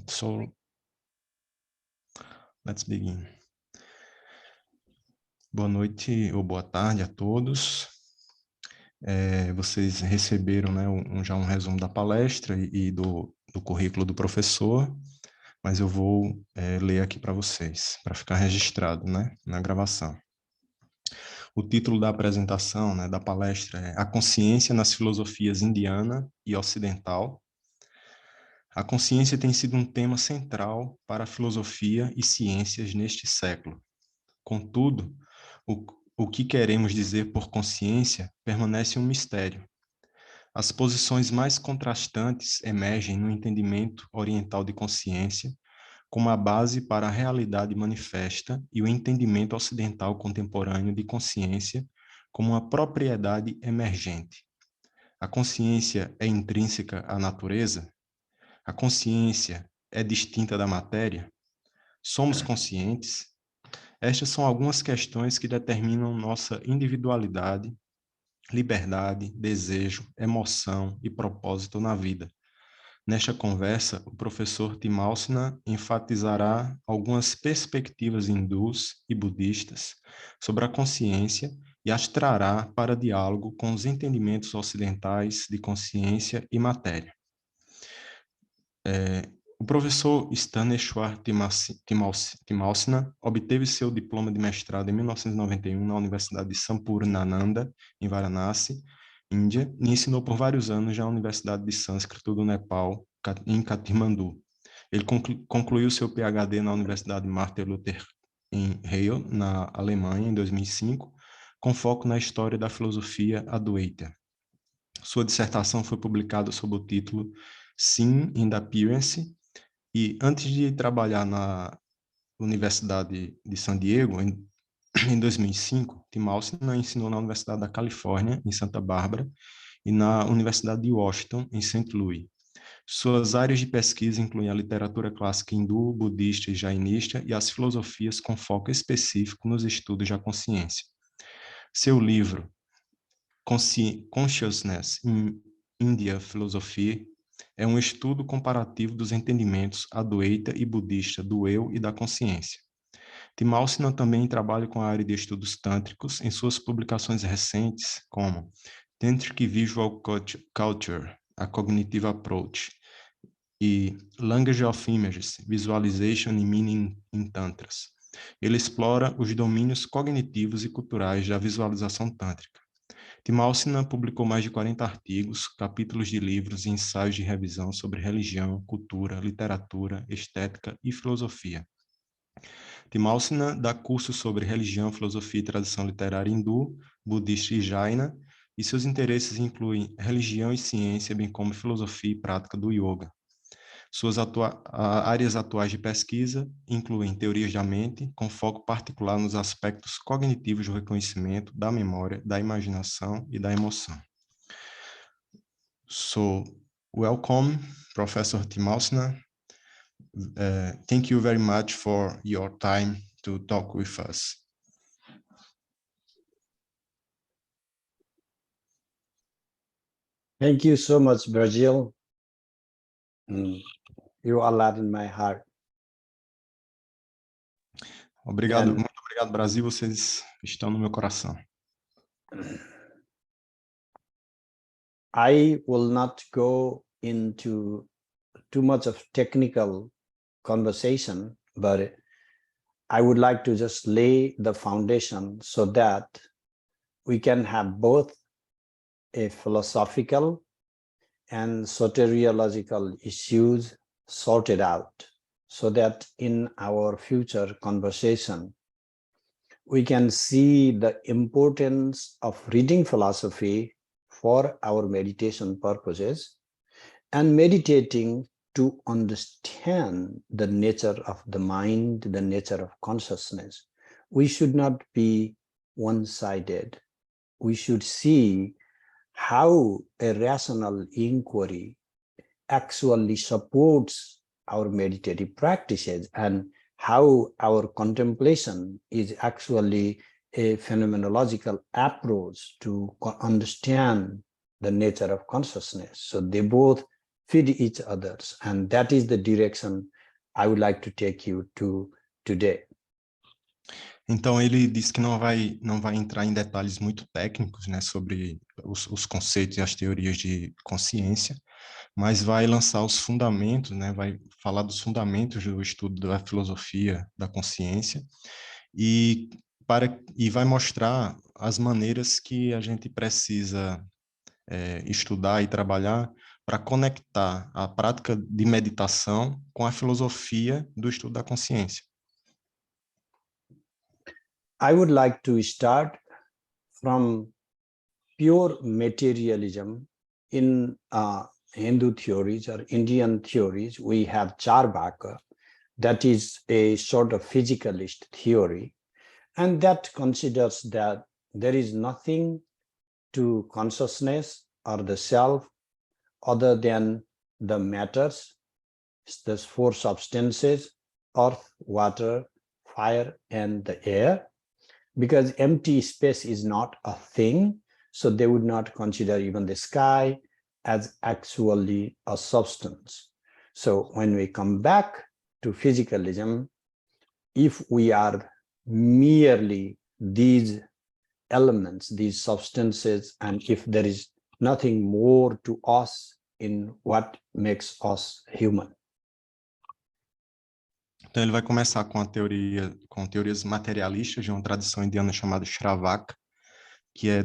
So, let's begin. Boa noite ou boa tarde a todos. Vocês receberam, né, já um resumo da palestra e do currículo do professor, mas eu vou ler aqui para vocês, para ficar registrado, né, na gravação. O título da apresentação, né, da palestra é A Consciência nas Filosofias Indiana e Ocidental. A consciência tem sido um tema central para a filosofia e ciências neste século. Contudo, o que queremos dizer por consciência permanece um mistério. As posições mais contrastantes emergem no entendimento oriental de consciência como a base para a realidade manifesta e o entendimento ocidental contemporâneo de consciência como uma propriedade emergente. A consciência é intrínseca à natureza? A consciência é distinta da matéria? Somos conscientes? Estas são algumas questões que determinam nossa individualidade, liberdade, desejo, emoção e propósito na vida. Nesta conversa, o professor Timalsina enfatizará algumas perspectivas hindus e budistas sobre a consciência e as trará para diálogo com os entendimentos ocidentais de consciência e matéria. O professor Sthaneshwar Timalsina obteve seu diploma de mestrado em 1991 na Universidade de Sampurnananda, em Varanasi, Índia, e ensinou por vários anos já na Universidade de Sânscrito do Nepal, em Katmandu. Ele concluiu seu PhD na Universidade Martin Luther em Halle, na Alemanha, em 2005, com foco na história da filosofia Advaita. Sua dissertação foi publicada sob o título Sin in the Appearance, e antes de trabalhar na Universidade de San Diego, em 2005, Timalsina ensinou na Universidade da Califórnia, em Santa Bárbara, e na Universidade de Washington, em St. Louis. Suas áreas de pesquisa incluem a literatura clássica hindu, budista e jainista e as filosofias com foco específico nos estudos da consciência. Seu livro, Consciousness in India Philosophy, é um estudo comparativo dos entendimentos Advaita e budista do eu e da consciência. Timalsina também trabalha com a área de estudos tântricos em suas publicações recentes, como Tantric Visual Culture, a Cognitive Approach, e Language of Images, Visualization and Meaning in Tantras. Ele explora os domínios cognitivos e culturais da visualização tântrica. Timalsina publicou mais de 40 artigos, capítulos de livros e ensaios de revisão sobre religião, cultura, literatura, estética e filosofia. Timalsina dá cursos sobre religião, filosofia e tradição literária hindu, budista e jaina, e seus interesses incluem religião e ciência, bem como filosofia e prática do yoga. Suas áreas atuais de pesquisa incluem teorias da mente, com foco particular nos aspectos cognitivos do reconhecimento, da memória, da imaginação e da emoção. So, welcome, Professor Timalsina. Thank you very much for your time to talk with us. Thank you so much, Brazil. You are lot in my heart. Obrigado, muito obrigado, Brasil. Vocês estão no meu coração. I will not go into too much of technical conversation, but I would like to just lay the foundation so that we can have both a philosophical and soteriological issues sorted out, so that in our future conversation, we can see the importance of reading philosophy for our meditation purposes and meditating to understand the nature of the mind, the nature of consciousness. We should not be one-sided. We should see how a rational inquiry actually supports our meditative practices and how our contemplation is actually a phenomenological approach to understand the nature of consciousness. So they both feed each others. And that is the direction I would like to take you to today. Então, ele diz que não vai entrar em detalhes muito técnicos, né, sobre os conceitos e as teorias de consciência, mas vai lançar os fundamentos, né, vai falar dos fundamentos do estudo da filosofia da consciência e vai mostrar as maneiras que a gente precisa estudar e trabalhar para conectar a prática de meditação com a filosofia do estudo da consciência. I would like to start from pure materialism. In Hindu theories or Indian theories, we have Charvaka, that is a sort of physicalist theory, and that considers that there is nothing to consciousness or the self other than the matters, the four substances, earth, water, fire, and the air. Because empty space is not a thing, so they would not consider even the sky as actually a substance. So when we come back to physicalism, if we are merely these elements, these substances, and if there is nothing more to us in what makes us human. Então ele vai começar com teorias materialistas de uma tradição indiana chamada Shravaka, que é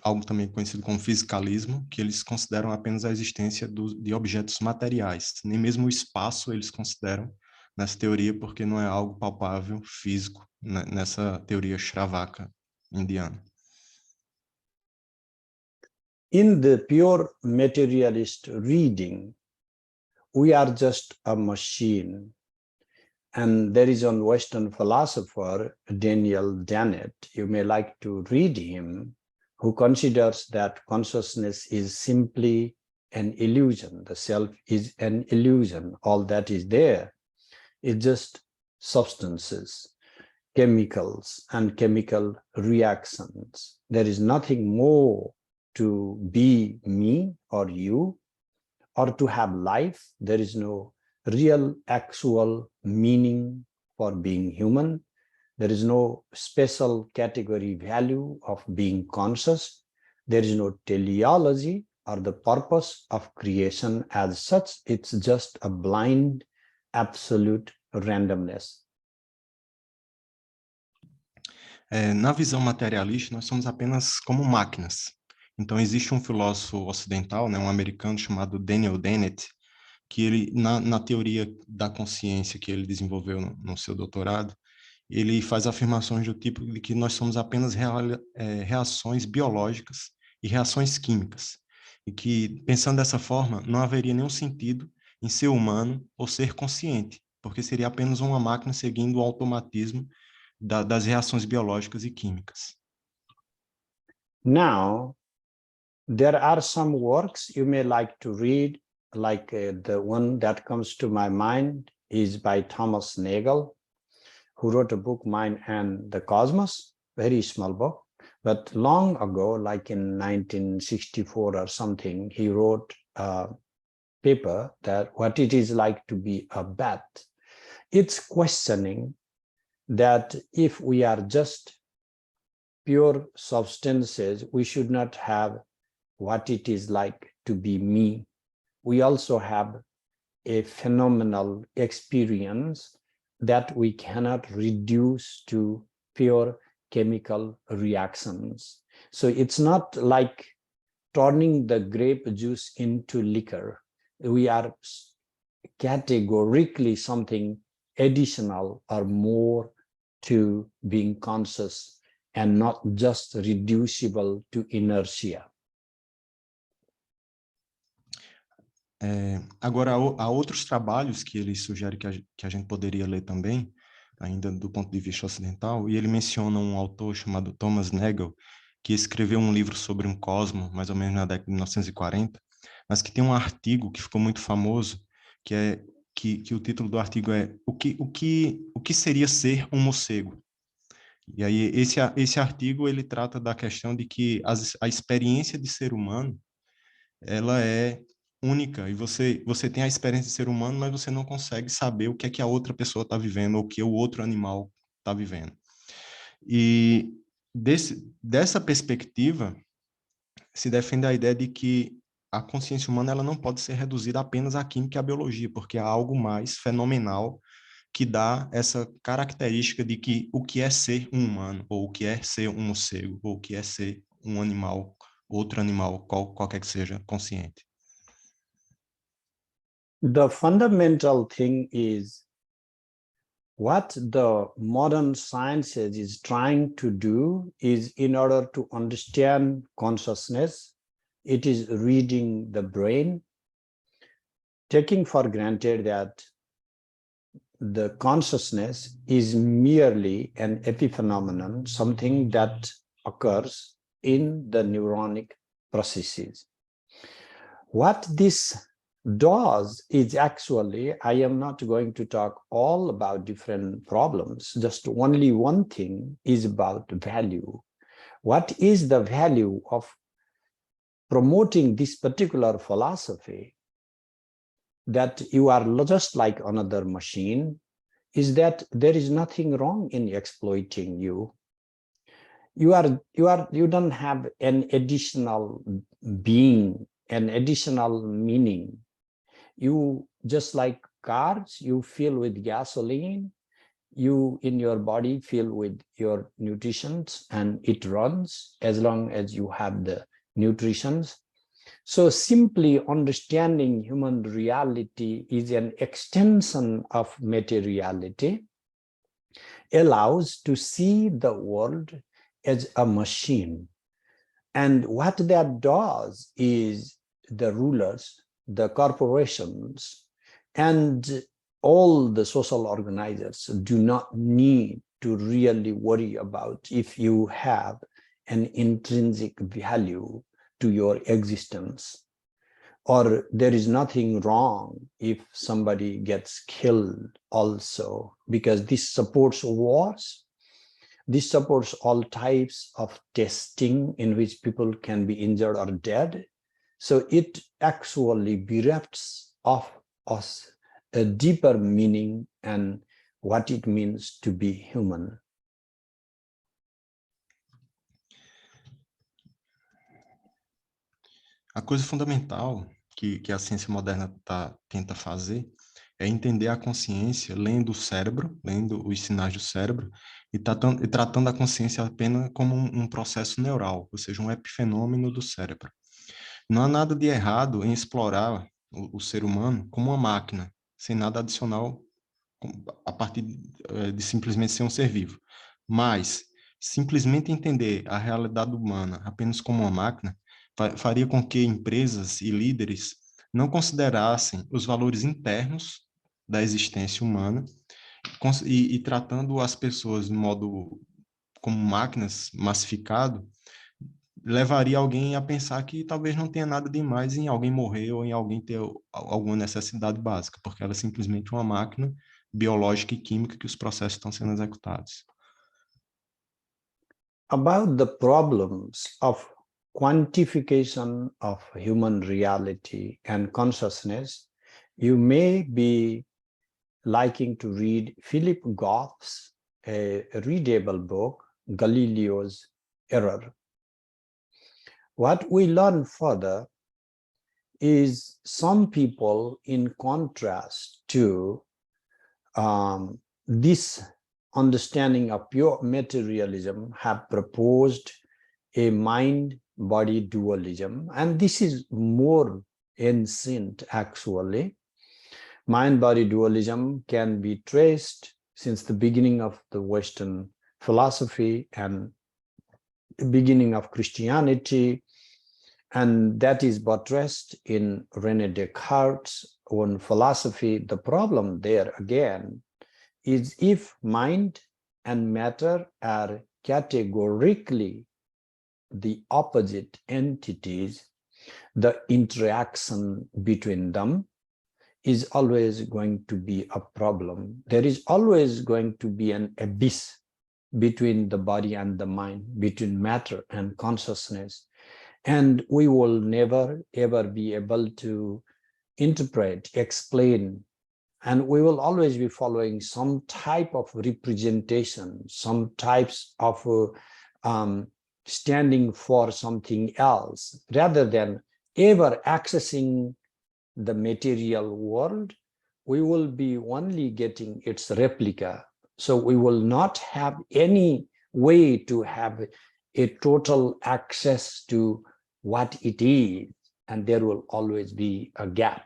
algo também conhecido como fisicalismo, que eles consideram apenas a existência de objetos materiais. Nem mesmo o espaço eles consideram nessa teoria, porque não é algo palpável, físico, nessa teoria Shravaka indiana. In the pure materialist reading, we are just a machine. And there is a Western philosopher, Daniel Dennett, you may like to read him, who considers that consciousness is simply an illusion. The self is an illusion. All that is there is just substances, chemicals, and chemical reactions. There is nothing more to be me or you, or to have life. There is no real, actual meaning for being human. There is no special category value of being conscious. There is no teleology or the purpose of creation as such. It's just a blind, absolute randomness. Na visão materialista, nós somos apenas como máquinas. Então, existe um filósofo ocidental, né, um americano chamado Daniel Dennett, que ele, na teoria da consciência que ele desenvolveu no seu doutorado, ele faz afirmações do tipo de que nós somos apenas reações biológicas e reações químicas. E que, pensando dessa forma, não haveria nenhum sentido em ser humano ou ser consciente, porque seria apenas uma máquina seguindo o automatismo das reações biológicas e químicas. Now, there are some works you may like to read, like the one that comes to my mind is by Thomas Nagel, who wrote a book, Mind and the Cosmos, very small book. But long ago, like in 1964 or something, he wrote a paper that what it is like to be a bat. It's questioning that if we are just pure substances, we should not have what it is like to be me. We also have a phenomenal experience that we cannot reduce to pure chemical reactions. So it's not like turning the grape juice into liquor. We are categorically something additional or more to being conscious and not just reducible to inertia. Agora, há outros trabalhos que ele sugere que a gente poderia ler também, ainda do ponto de vista ocidental, e ele menciona um autor chamado Thomas Nagel, que escreveu um livro sobre um cosmo, mais ou menos na década de 1940, mas que tem um artigo que ficou muito famoso, que o título do artigo é o que seria ser um morcego? E aí esse artigo ele trata da questão de que a experiência de ser humano ela é única, e você tem a experiência de ser humano, mas você não consegue saber o que é que a outra pessoa está vivendo, ou o que o outro animal está vivendo. E dessa perspectiva, se defende a ideia de que a consciência humana ela não pode ser reduzida apenas à química e à biologia, porque há algo mais fenomenal que dá essa característica de que o que é ser um humano, ou o que é ser um morcego, ou o que é ser um animal, outro animal, qualquer que seja, consciente. The fundamental thing is what the modern sciences is trying to do is, in order to understand consciousness, it is reading the brain, taking for granted that the consciousness is merely an epiphenomenon, something that occurs in the neuronic processes. What this does is actually, I am not going to talk all about different problems, just only one thing is about value. What is the value of promoting this particular philosophy, that you are just like another machine, is that there is nothing wrong in exploiting you. You don't have an additional being, an additional meaning. You, just like cars, you fill with gasoline, you in your body fill with your nutritions, and it runs as long as you have the nutritions. So simply understanding human reality is an extension of materiality, allows to see the world as a machine. And what that does is the rulers, the corporations, and all the social organizers do not need to really worry about if you have an intrinsic value to your existence, or there is nothing wrong if somebody gets killed also, because this supports wars. This supports all types of testing in which people can be injured or dead. So it actually berefts of us a deeper meaning and what it means to be human. A coisa fundamental que a ciência moderna tenta fazer é entender a consciência lendo o cérebro, lendo os sinais do cérebro, e tratando a consciência apenas como um processo neural, ou seja, um epifenômeno do cérebro. Não há nada de errado em explorar o ser humano como uma máquina, sem nada adicional, a partir de simplesmente ser um ser vivo. Mas simplesmente entender a realidade humana apenas como uma máquina faria com que empresas e líderes não considerassem os valores internos da existência humana e tratando as pessoas de modo como máquinas, massificado, levaria alguém a pensar que talvez não tenha nada demais em alguém morrer ou em alguém ter alguma necessidade básica, porque ela é simplesmente uma máquina biológica e química que os processos estão sendo executados. About the problems of quantification of human reality and consciousness, you may be liking to read Philip Goff's a readable book, Galileo's Error. What we learn further is some people, in contrast to this understanding of pure materialism, have proposed a mind-body dualism, and this is more ancient actually. Mind-body dualism can be traced since the beginning of the Western philosophy and the beginning of Christianity, and that is buttressed in René Descartes' own philosophy. The problem there again is if mind and matter are categorically the opposite entities, the interaction between them is always going to be a problem. There is always going to be an abyss between the body and the mind, between matter and consciousness. And we will never, ever be able to interpret, explain, and we will always be following some type of representation, some types of standing for something else, rather than ever accessing the material world. We will be only getting its replica. So we will not have any way to have a total access to what it is, and there will always be a gap.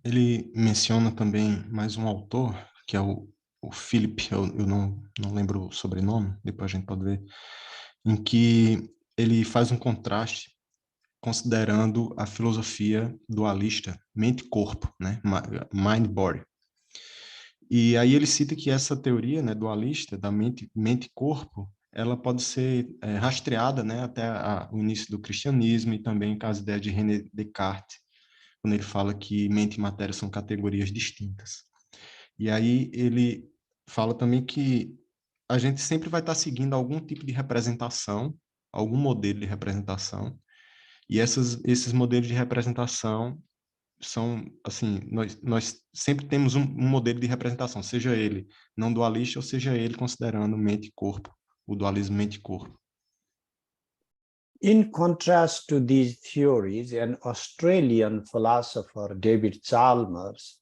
Ele menciona também mais um autor, que é o Philip, eu não lembro o sobrenome, depois a gente pode ver, em que ele faz um contraste considerando a filosofia dualista, mente-corpo, né? Mind-body. E aí ele cita que essa teoria, né, dualista, da mente-corpo, ela pode ser rastreada, né, até o início do cristianismo e também com as ideias de René Descartes, quando ele fala que mente e matéria são categorias distintas. E aí ele fala também que a gente sempre vai estar seguindo algum tipo de representação, algum modelo de representação, e esses modelos de representação são, assim, nós sempre temos um modelo de representação, seja ele não dualista ou seja ele considerando mente e corpo, o dualismo mente e corpo. In contrast to these theories, an Australian philosopher, David Chalmers,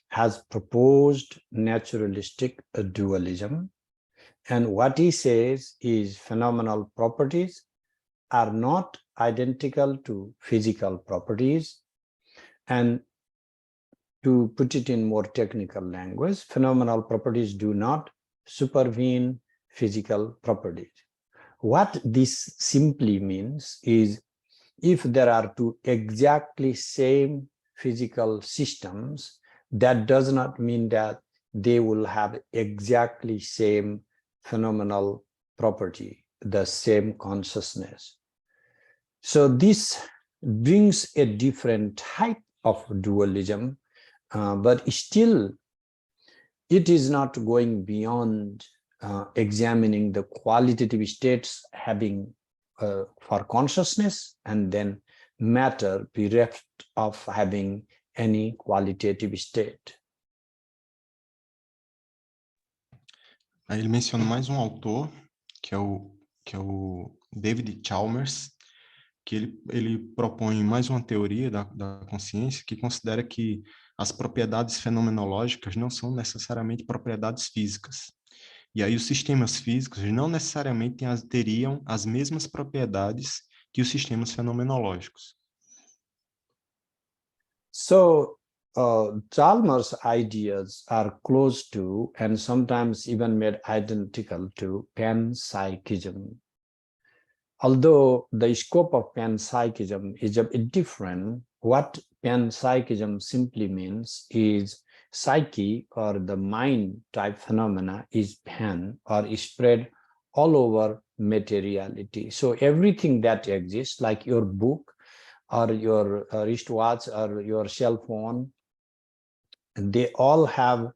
has proposed naturalistic dualism. And what he says is phenomenal properties are not identical to physical properties. And to put it in more technical language, phenomenal properties do not supervene physical properties. What this simply means is, if there are two exactly same physical systems, that does not mean that they will have exactly same phenomenal property, the same consciousness. So this brings a different type of dualism, but still it is not going beyond examining the qualitative states having for consciousness, and then matter bereft of having any qualitative state. Aí ele menciona mais um autor, que é o David Chalmers, que ele propõe mais uma teoria da consciência que considera que as propriedades fenomenológicas não são necessariamente propriedades físicas. E aí os sistemas físicos não necessariamente teriam as mesmas propriedades que os sistemas fenomenológicos. So Chalmers' ideas are close to, and sometimes even made identical to, panpsychism. Although the scope of panpsychism is a bit different, what panpsychism simply means is psyche, or the mind type phenomena, is pan, or is spread all over materiality. So everything that exists, like your book or your wristwatch or your cell phone, they all have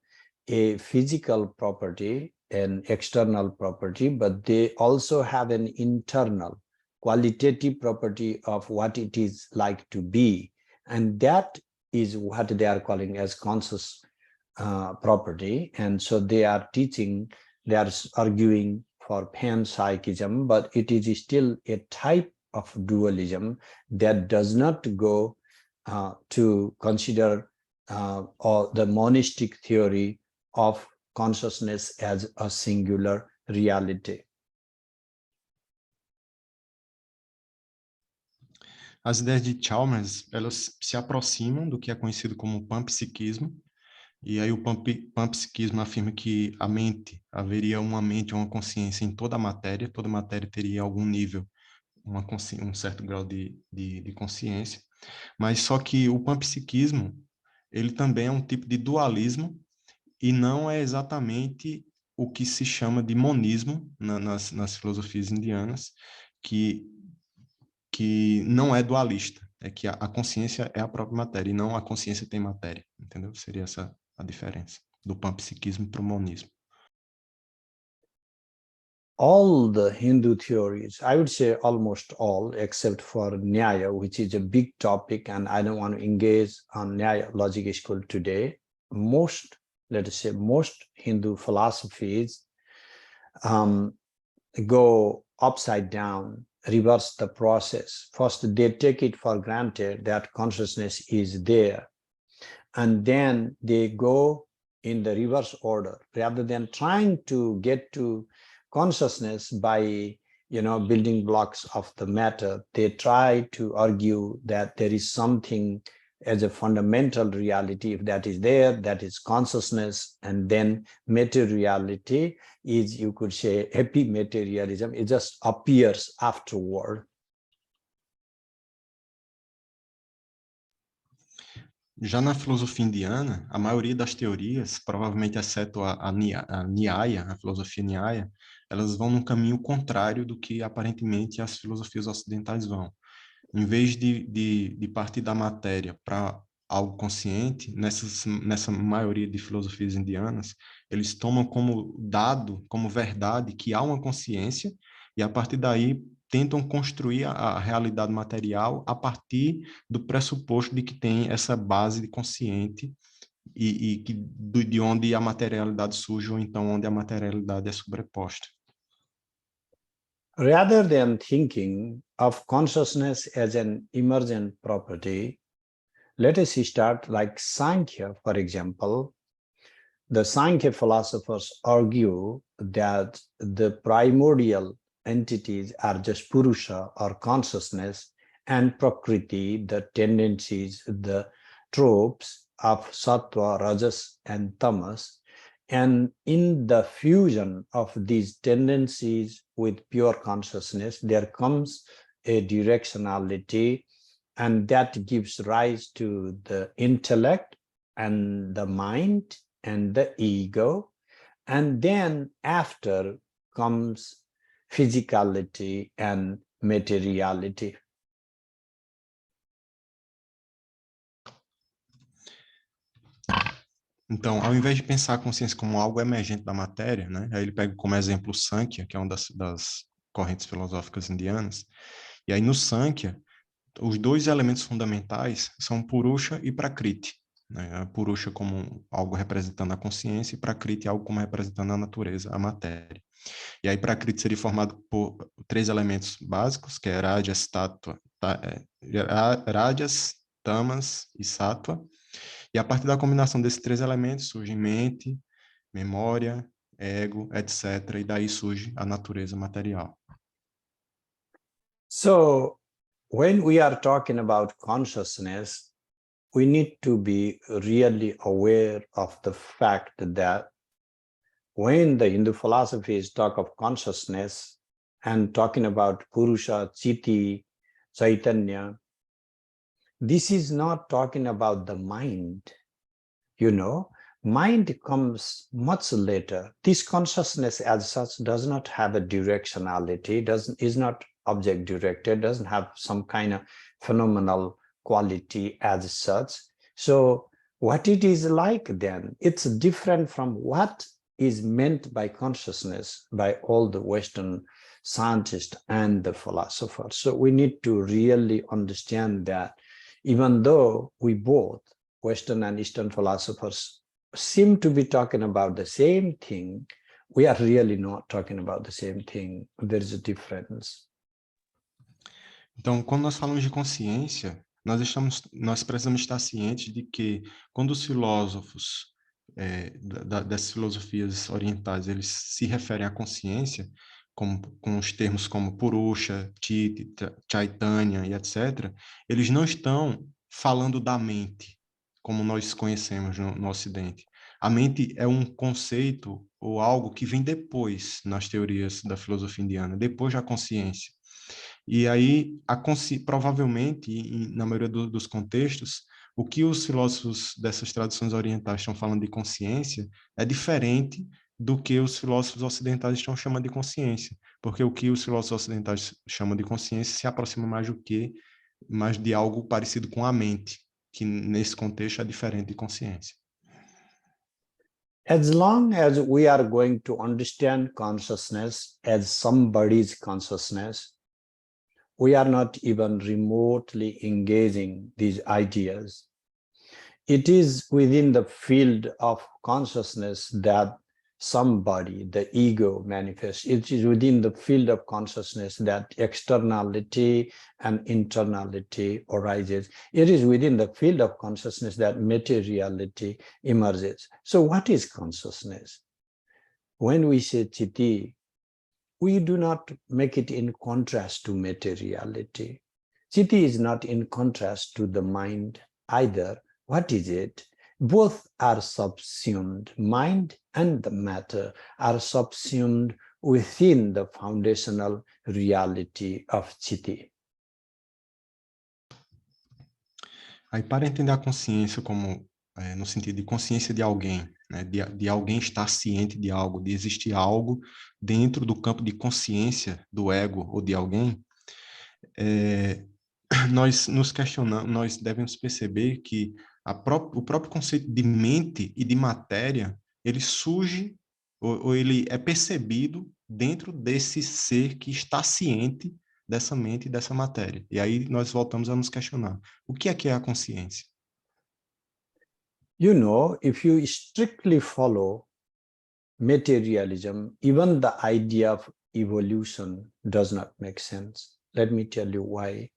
a physical property, an external property, but they also have an internal qualitative property of what it is like to be. And that is what they are calling as conscious property. And so they are teaching, they are arguing for panpsychism, but it is still a type of dualism that does not go to consider or the monistic theory of consciousness as a singular reality. As ideias de Chalmers, elas se aproximam do que é conhecido como panpsiquismo, e aí o panpsiquismo afirma que haveria uma mente ou uma consciência em toda a matéria teria algum nível, um certo grau de consciência, mas só que o panpsiquismo, ele também é um tipo de dualismo e não é exatamente o que se chama de monismo nas filosofias indianas, que não é dualista, é que a consciência é a própria matéria e não a consciência tem matéria, entendeu? Seria essa a diferença do panpsiquismo para o monismo. all the Hindu theories, I would say almost all, except for Nyaya, which is a big topic, and I don't want to engage on Nyaya logic school today. Most, let us say, most Hindu philosophies go upside down, reverse the process. First, they take it for granted that consciousness is there, and then they go in the reverse order. Rather than trying to get to consciousness by building blocks of the matter, they try to argue that there is something as a fundamental reality. If that is there, that is consciousness, and then materiality is, you could say, epimaterialism. It just appears afterward. Já na filosofia indiana, a maioria das teorias, provavelmente exceto a Nyaya, a filosofia Nyaya, elas vão num caminho contrário do que aparentemente as filosofias ocidentais vão. Em vez de partir da matéria para algo consciente, nessa maioria de filosofias indianas, eles tomam como dado, como verdade, que há uma consciência, e a partir daí tentam construir a realidade material a partir do pressuposto de que tem essa base de consciente e de onde a materialidade surge, ou então onde a materialidade é sobreposta. Rather than thinking of consciousness as an emergent property, let us start like Sankhya, for example. The Sankhya philosophers argue that the primordial entities are just Purusha or consciousness, and Prakriti, the tendencies, the tropes of Sattva, Rajas, and Tamas. And in the fusion of these tendencies with pure consciousness, there comes a directionality, and that gives rise to the intellect and the mind and the ego. And then after comes physicality and materiality. Então, ao invés de pensar a consciência como algo emergente da matéria, né, aí ele pega como exemplo o Sankhya, que é uma das correntes filosóficas indianas, e aí no Sankhya, os dois elementos fundamentais são Purusha e Prakriti, né, a Purusha como algo representando a consciência e Prakriti algo como representando a natureza, a matéria. E aí Prakriti seria formado por três elementos básicos, que é Rajas, Rajas, Tamas e Sattva. E a partir da combinação desses três elementos surge mente, memória, ego, etc. E daí surge a natureza material. So, when we are talking about consciousness, we need to be really aware of the fact that when the Hindu philosophies talk of consciousness and talking about Purusha, Chitti, Chaitanya, this is not talking about the mind. Mind comes much later. This consciousness as such does not have a directionality, is not object directed, doesn't have some kind of phenomenal quality as such. So what it is like then, it's different from what is meant by consciousness by all the Western scientists and the philosophers. So we need to really understand that even though we both, Western and Eastern philosophers, seem to be talking about the same thing, we are really not talking about the same thing. There is a difference. Então, quando nós falamos de consciência, nós precisamos estar cientes de que quando os filósofos das filosofias orientais eles se referem à consciência, com os termos como Purusha, Chitti, Chaitanya e etc., eles não estão falando da mente, como nós conhecemos no Ocidente. A mente é um conceito ou algo que vem depois nas teorias da filosofia indiana, depois da consciência. E aí, provavelmente, na maioria dos contextos, o que os filósofos dessas tradições orientais estão falando de consciência é diferente do que os filósofos ocidentais estão chamando de consciência, porque o que os filósofos ocidentais chamam de consciência se aproxima mais de algo parecido com a mente, que nesse contexto é diferente de consciência. As long as we are going to understand consciousness as somebody's consciousness, we are not even remotely engaging these ideas. It is within the field of consciousness that somebody, the ego, manifests. It is within the field of consciousness that externality and internality arises. It is within the field of consciousness that materiality emerges. So what is consciousness? When we say Chiti, we do not make it in contrast to materiality. Chiti is not in contrast to the mind either. What is it? Both are subsumed. Mind and the matter are subsumed within the foundational reality of Chiti. Aí, para entender a consciência como no sentido de consciência de alguém, né, de alguém estar ciente de algo, de existir algo dentro do campo de consciência do ego ou de alguém, nós nos questionamos, nós devemos perceber que o próprio conceito de mente e de matéria, ele surge ou ele é percebido dentro desse ser que está ciente dessa mente e dessa matéria. E aí nós voltamos a nos questionar. O que é a consciência? You know, if you strictly follow materialism, even the idea of evolution does not make sense. Let me tell you why.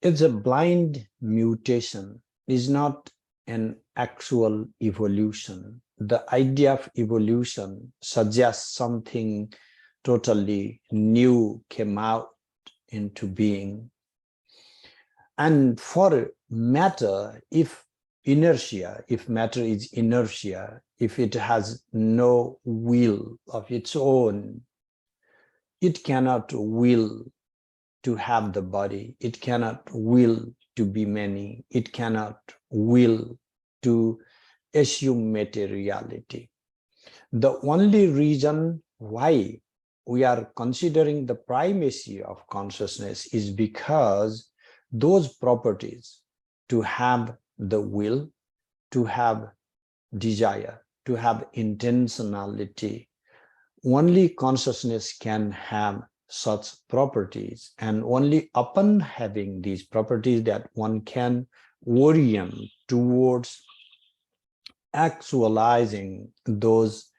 It's a blind mutation. It's not an actual evolution. The idea of evolution suggests something totally new came out into being. And for matter, if matter is inertia, if it has no will of its own, it cannot will to have the body, it cannot will to be many, it cannot will to assume materiality. The only reason why we are considering the primacy of consciousness is because those properties, to have the will, to have desire, to have intentionality, only consciousness can have such properties, and only upon having these properties that one can orient towards actualizing those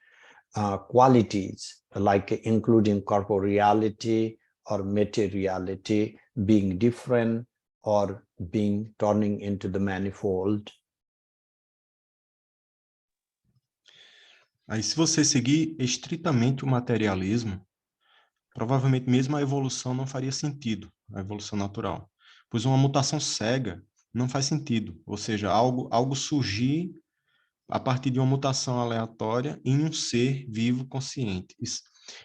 qualities, like including corporeality or materiality, being different or being turning into the manifold. Aí, se você seguir estritamente o materialismo, provavelmente mesmo a evolução não faria sentido, a evolução natural, pois uma mutação cega não faz sentido, ou seja, algo surgir a partir de uma mutação aleatória em um ser vivo consciente.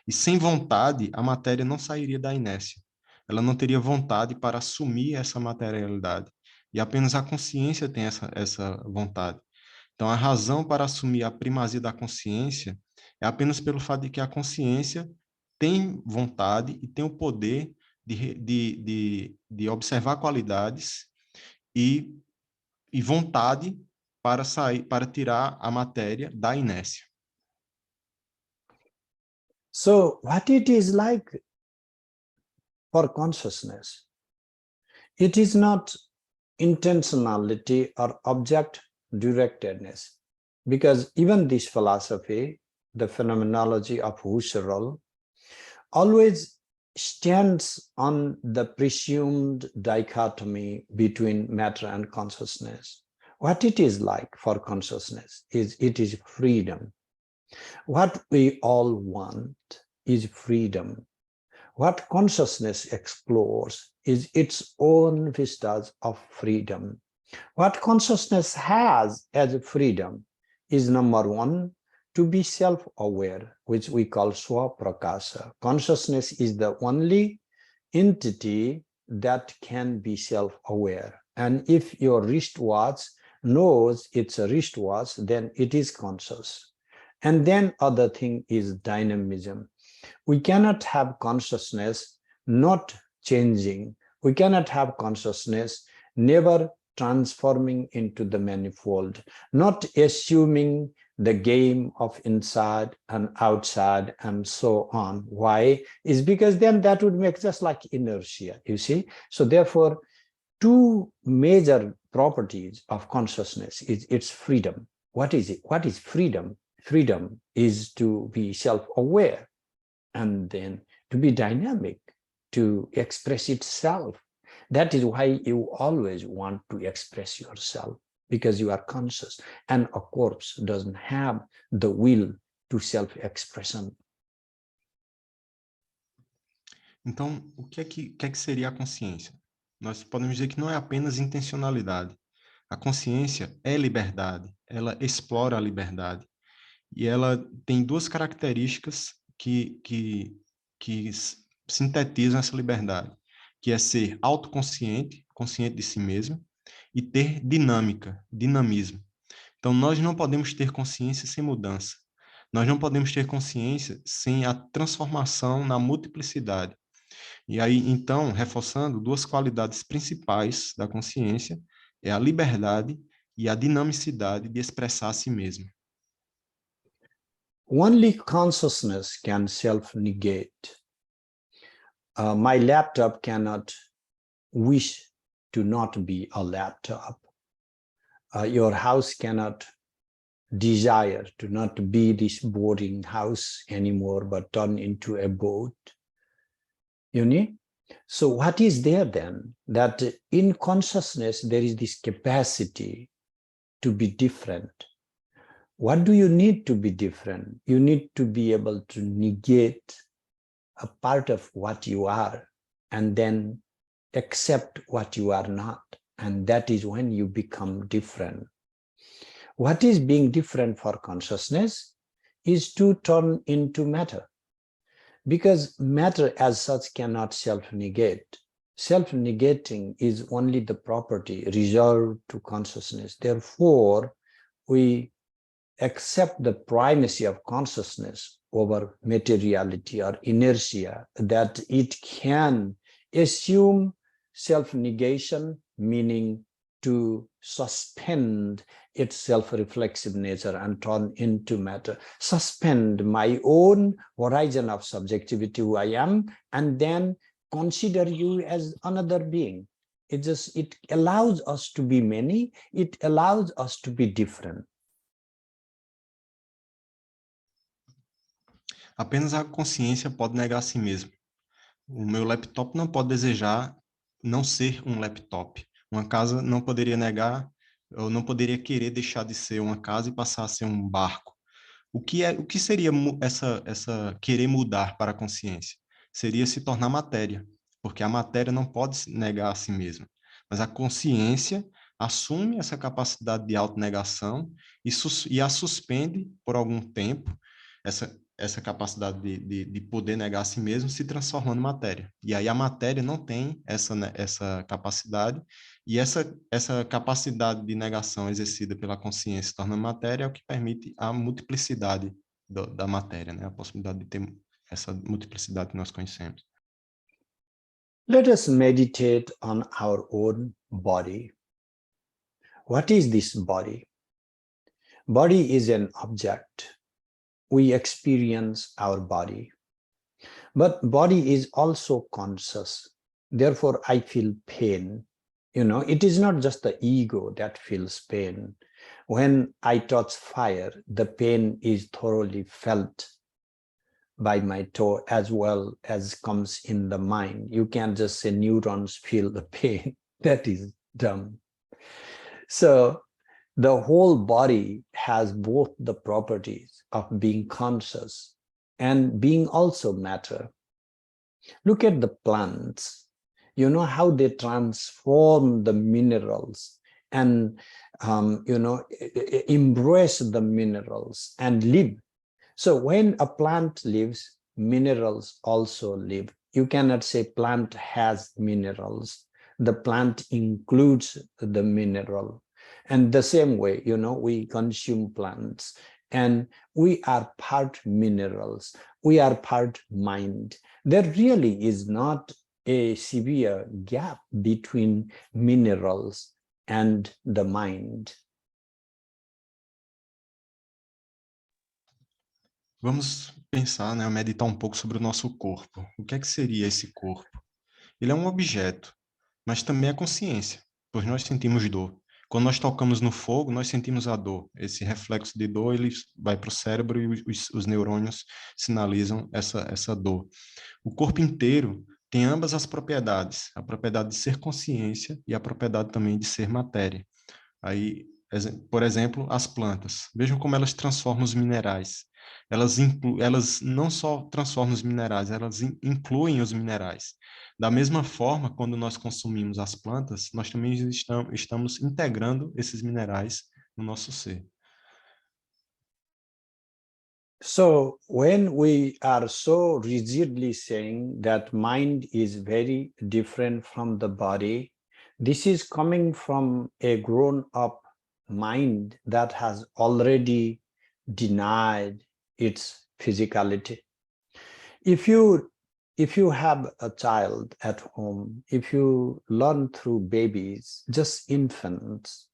E sem vontade, a matéria não sairia da inércia. Ela não teria vontade para assumir essa materialidade. E apenas a consciência tem essa vontade. Então, a razão para assumir a primazia da consciência é apenas pelo fato de que a consciência tem vontade e tem o poder de observar qualidades e vontade para tirar a matéria da inércia. So, what it is like for consciousness? It is not intentionality or object directedness, because even this philosophy, the phenomenology of Husserl, always stands on the presumed dichotomy between matter and consciousness. What it is like for consciousness is it is freedom. What we all want is freedom. What consciousness explores is its own vistas of freedom. What consciousness has as freedom is, number one, to be self-aware, which we call swaprakasa. Consciousness is the only entity that can be self-aware. And if your wristwatch knows it's a wristwatch, then it is conscious. And then other thing is dynamism. We cannot have consciousness not changing. We cannot have consciousness never transforming into the manifold, not assuming the game of inside and outside and so on. Why? Is because then that would make just like inertia, you see. So therefore, two major properties of consciousness is its freedom. What is it? What is freedom? Freedom is to be self-aware and then to be dynamic, to express itself. That is why you always want to express yourself, because you are conscious, and a corpse doesn't have the will to self-expression. Então, o que é que seria a consciência? Nós podemos dizer que não é apenas intencionalidade. A consciência é liberdade, ela explora a liberdade. E ela tem duas características que sintetizam essa liberdade, que é ser autoconsciente, consciente de si mesmo, e ter dinâmica, dinamismo. Então, nós não podemos ter consciência sem mudança. Nós não podemos ter consciência sem a transformação na multiplicidade. E aí, então, reforçando, duas qualidades principais da consciência é a liberdade e a dinamicidade de expressar a si mesmo. Only consciousness can self-negate. My laptop cannot wish to not be a laptop. Your house cannot desire to not be this boarding house anymore, but turn into a boat. You need? So what is there then? That in consciousness, there is this capacity to be different. What do you need to be different? You need to be able to negate a part of what you are and then accept what you are not. And that is when you become different. What is being different for consciousness is to turn into matter. Because matter as such cannot self-negate. Self-negating is only the property reserved to consciousness. Therefore, we accept the primacy of consciousness over materiality or inertia, that it can assume self-negation, meaning to suspend its self-reflexive nature and turn into matter, suspend my own horizon of subjectivity, who I am, and then consider you as another being. It allows us to be many, it allows us to be different. Apenas a consciência pode negar a si mesmo. O meu laptop não pode desejar não ser um laptop. Uma casa não poderia negar, ou não poderia querer deixar de ser uma casa e passar a ser um barco. O que seria essa querer mudar para a consciência? Seria se tornar matéria, porque a matéria não pode negar a si mesma. Mas a consciência assume essa capacidade de autonegação e a suspende por algum tempo, essa capacidade de poder negar a si mesmo, se transformando em matéria. E aí a matéria não tem essa capacidade, e essa capacidade de negação exercida pela consciência se tornando matéria é o que permite a multiplicidade da matéria, né? A possibilidade de ter essa multiplicidade que nós conhecemos. Let us meditate on our own body. What is this body? Body is an object. We experience our body. But body is also conscious. Therefore, I feel pain. You know, it is not just the ego that feels pain. When I touch fire, the pain is thoroughly felt by my toe as well as comes in the mind. You can't just say neurons feel the pain. That is dumb. So the whole body has both the properties of being conscious and being also matter. Look at the plants. You know how they transform the minerals and embrace the minerals and live. So when a plant lives, minerals also live. You cannot say plant has minerals. The plant includes the mineral. And the same way, you know, we consume plants and we are part minerals. We are part mind. There really is not a severe gap between minerals and the mind. Vamos pensar, né, meditar um pouco sobre o nosso corpo. O que é que seria esse corpo? Ele é um objeto, mas também é consciência, pois nós sentimos dor. Quando nós tocamos no fogo, nós sentimos a dor. Esse reflexo de dor, ele vai para o cérebro e os neurônios sinalizam essa dor. O corpo inteiro tem ambas as propriedades, a propriedade de ser consciência e a propriedade também de ser matéria. Aí, por exemplo, as plantas. Vejam como elas transformam os minerais. Elas não só transformam os minerais, elas incluem os minerais. Da mesma forma, quando nós consumimos as plantas, nós também estamos integrando esses minerais no nosso ser. So when we are so rigidly saying that mind is very different from the body, this is coming from a grown-up mind that has already denied its physicality. If you have a child at home, if you learn through babies, just infants,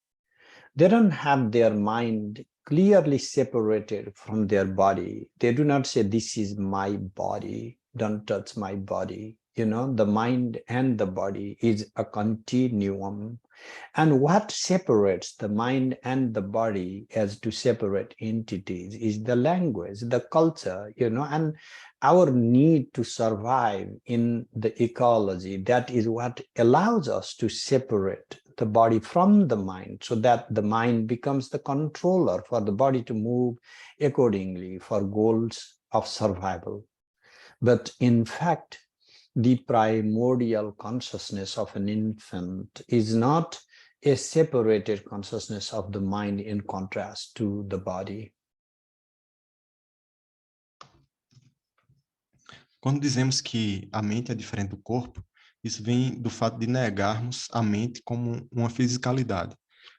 they don't have their mind clearly separated from their body. They do not say, this is my body, don't touch my body. You know, the mind and the body is a continuum. And what separates the mind and the body as two separate entities is the language, the culture, you know, and our need to survive in the ecology. That is what allows us to separate the body from the mind, so that the mind becomes the controller for the body to move accordingly for goals of survival. But in fact, the primordial consciousness of an infant is not a separated consciousness of the mind in contrast to the body. Quando dizemos que a mente é diferente do corpo, isso vem do fato de negarmos a mente como uma fisicalidade.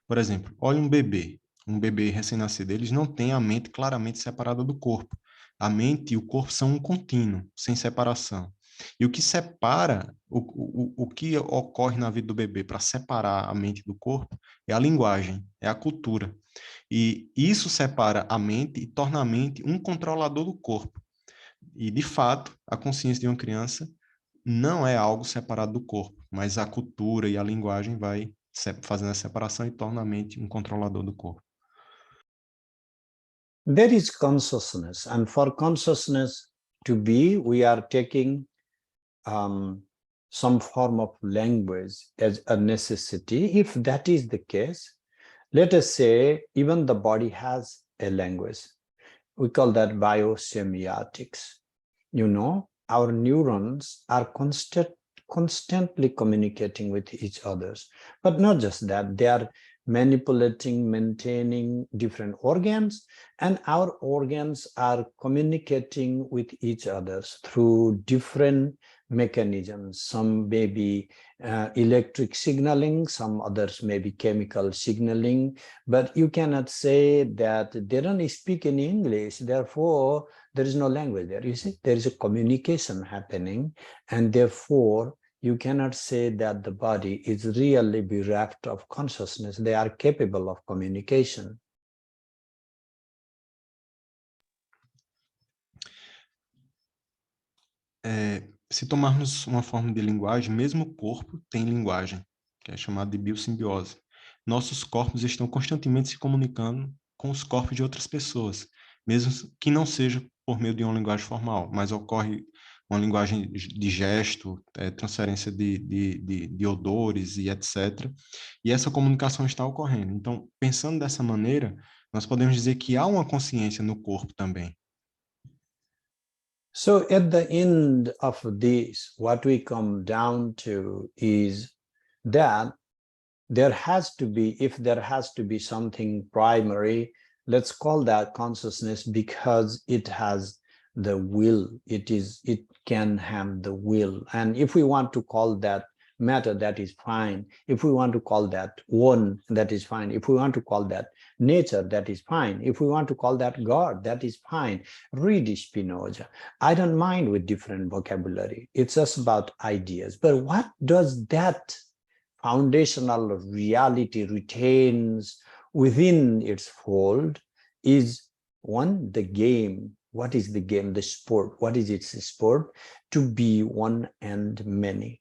Por exemplo, olha um bebê recém-nascido, eles não têm a mente claramente separada do corpo. A mente e o corpo são um contínuo, sem separação. E o que separa, o que ocorre na vida do bebê para separar a mente do corpo é a linguagem, é a cultura. E isso separa a mente e torna a mente um controlador do corpo. E, de fato, a consciência de uma criança não é algo separado do corpo, mas a cultura e a linguagem vai fazendo a separação e torna a mente um controlador do corpo. There is consciousness, and for consciousness to be, we are taking some form of language as a necessity. If that is the case, let us say even the body has a language. We call that biosemiotics. You know, our neurons are constantly communicating with each other. But not just that, they are manipulating, maintaining different organs, and our organs are communicating with each other through different mechanisms. Some may be electric signaling, some others may be chemical signaling, but you cannot say that they don't speak in English, therefore there is no language there. You see, there is a communication happening, and therefore you cannot say that the body is really bereft of consciousness. They are capable of communication. Se tomarmos uma forma de linguagem, mesmo o corpo tem linguagem, que é chamada de biossimbiose. Nossos corpos estão constantemente se comunicando com os corpos de outras pessoas, mesmo que não seja por meio de uma linguagem formal, mas ocorre uma linguagem de gesto, transferência de odores e etc. E essa comunicação está ocorrendo. Então, pensando dessa maneira, nós podemos dizer que há uma consciência no corpo também. So at the end of this, what we come down to is that there has to be, if there has to be something primary, let's call that consciousness, because it has the will. It can have the will. And if we want to call that matter, that is fine. If we want to call that one, that is fine. If we want to call that nature, that is fine. If we want to call that God, that is fine. Read Spinoza. I don't mind with different vocabulary. It's just about ideas. But what does that foundational reality retains within its fold is, one, the game What is the game, the sport? What is its sport? To be one and many.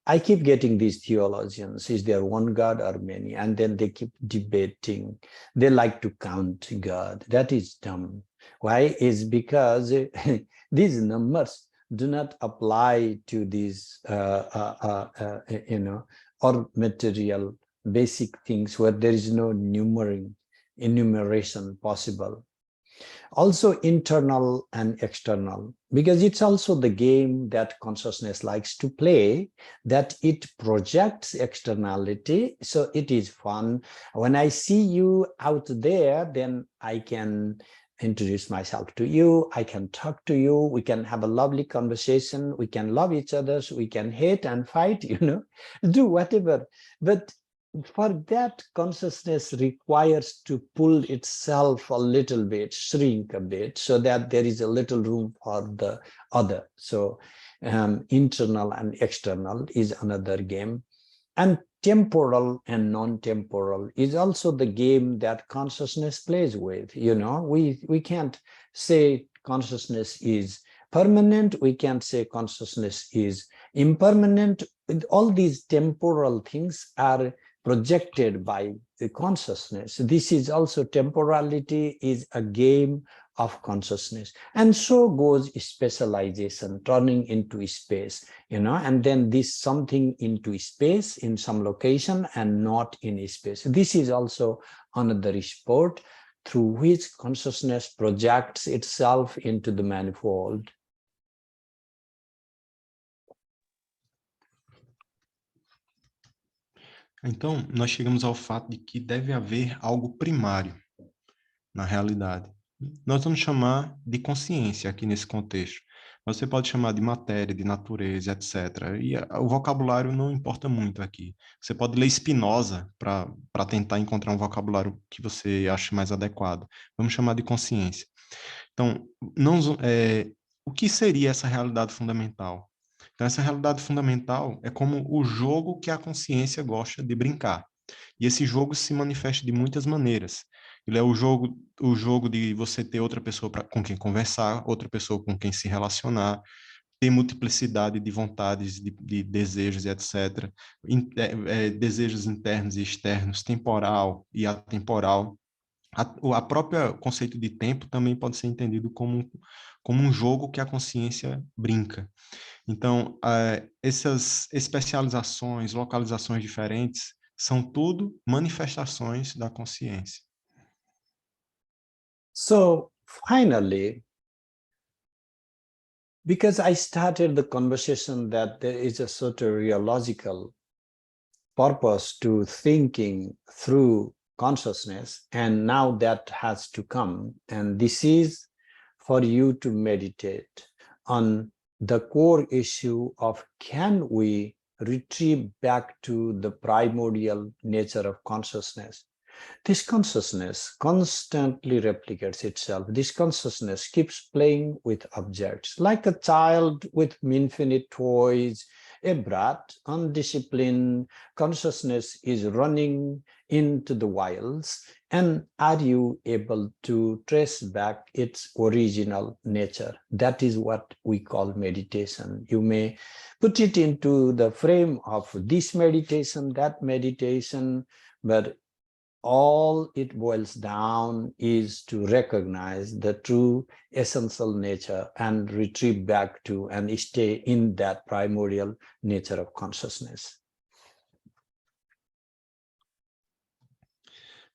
I keep getting these theologians, is there one God or many? And then they keep debating. They like to count God. That is dumb. Why? Is because these numbers do not apply to these, or material basic things where there is no enumeration possible. Also internal and external, because it's also the game that consciousness likes to play, that it projects externality, so it is fun. When I see you out there, then I can introduce myself to you, I can talk to you, we can have a lovely conversation, we can love each other, we can hate and fight, do whatever. But for that, consciousness requires to pull itself a little bit, shrink a bit, so that there is a little room for the other. So internal and external is another game. And temporal and non-temporal is also the game that consciousness plays with. We can't say consciousness is permanent, we can't say consciousness is impermanent. All these temporal things are projected by the consciousness. This is also, temporality is a game of consciousness. And so goes specialization, turning into space, and then this something into space in some location and not in space. This is also another sport through which consciousness projects itself into the manifold. Então, nós chegamos ao fato de que deve haver algo primário na realidade. Nós vamos chamar de consciência aqui nesse contexto. Você pode chamar de matéria, de natureza, etc. E o vocabulário não importa muito aqui. Você pode ler Spinoza para tentar encontrar um vocabulário que você ache mais adequado. Vamos chamar de consciência. Então, o que seria essa realidade fundamental? Então, essa realidade fundamental é como o jogo que a consciência gosta de brincar. E esse jogo se manifesta de muitas maneiras. Ele é o jogo de você ter outra pessoa com quem conversar, outra pessoa com quem se relacionar, ter multiplicidade de vontades, de desejos, etc. Desejos internos e externos, temporal e atemporal. A própria conceito de tempo também pode ser entendido como um jogo que a consciência brinca. Então, essas especializações, localizações diferentes, são tudo manifestações da consciência. So, finally, because I started the conversation that there is a soteriological purpose to thinking through consciousness, and now that has to come, and this is for you to meditate on the core issue of, can we retrieve back to the primordial nature of consciousness? This consciousness constantly replicates itself. This consciousness keeps playing with objects, like a child with infinite toys, a brat, undisciplined. Consciousness is running into the wilds. And are you able to trace back its original nature? That is what we call meditation. You may put it into the frame of this meditation, that meditation, but all it boils down is to recognize the true essential nature and retrieve back to and stay in that primordial nature of consciousness.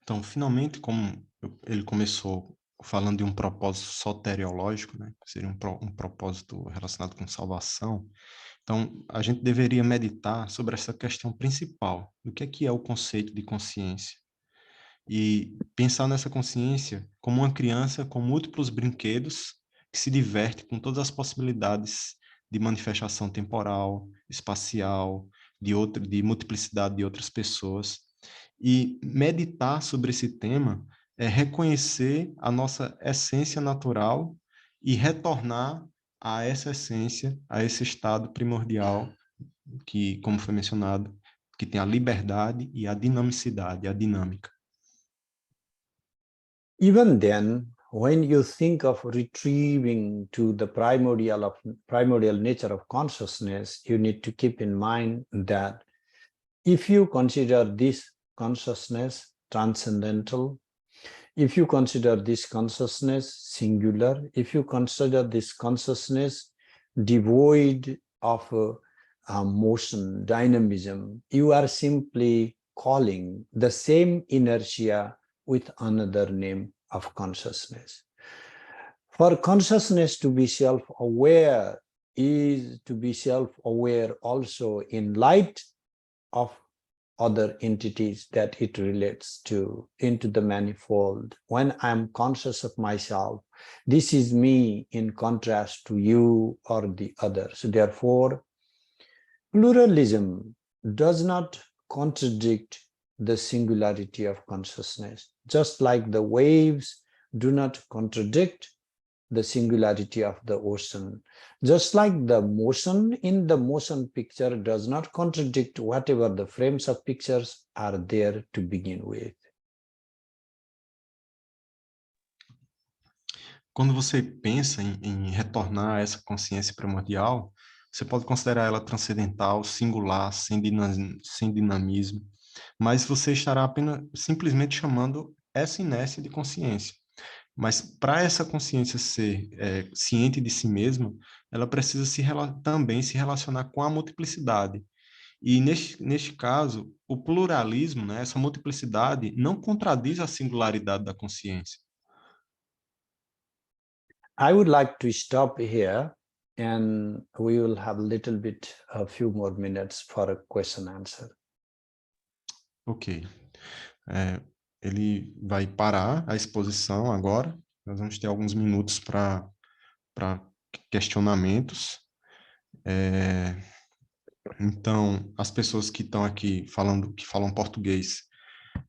Então, finalmente, como ele começou falando de um propósito soteriológico, né, que seria um propósito relacionado com salvação, então a gente deveria meditar sobre essa questão principal, do que é o conceito de consciência. E pensar nessa consciência como uma criança com múltiplos brinquedos que se diverte com todas as possibilidades de manifestação temporal, espacial, de multiplicidade de outras pessoas. E meditar sobre esse tema é reconhecer a nossa essência natural e retornar a essa essência, a esse estado primordial que, como foi mencionado, que tem a liberdade e a dinamicidade, a dinâmica. Even then, when you think of retrieving to the primordial nature of consciousness, you need to keep in mind that if you consider this consciousness transcendental, if you consider this consciousness singular, if you consider this consciousness devoid of motion, dynamism, you are simply calling the same inertia with another name of consciousness. For consciousness to be self-aware is to be self-aware also in light of other entities that it relates to into the manifold. When I'm conscious of myself, this is me in contrast to you or the other. So therefore, pluralism does not contradict the singularity of consciousness, just like the waves do not contradict the singularity of the ocean. Just like the motion in the motion picture does not contradict whatever the frames of pictures are there to begin with. Quando você pensa em retornar a essa consciência primordial, você pode considerar ela transcendental, singular, sem dinamismo, mas você estará apenas simplesmente chamando essa inércia de consciência. Mas para essa consciência ser ciente de si mesma, ela precisa também se relacionar com a multiplicidade. E neste caso, o pluralismo, né, essa multiplicidade, não contradiz a singularidade da consciência. I would like to stop here, and we will have a few more minutes for a question answer. Ok. Ele vai parar a exposição agora. Nós vamos ter alguns minutos para questionamentos. Então, as pessoas que estão aqui que falam português,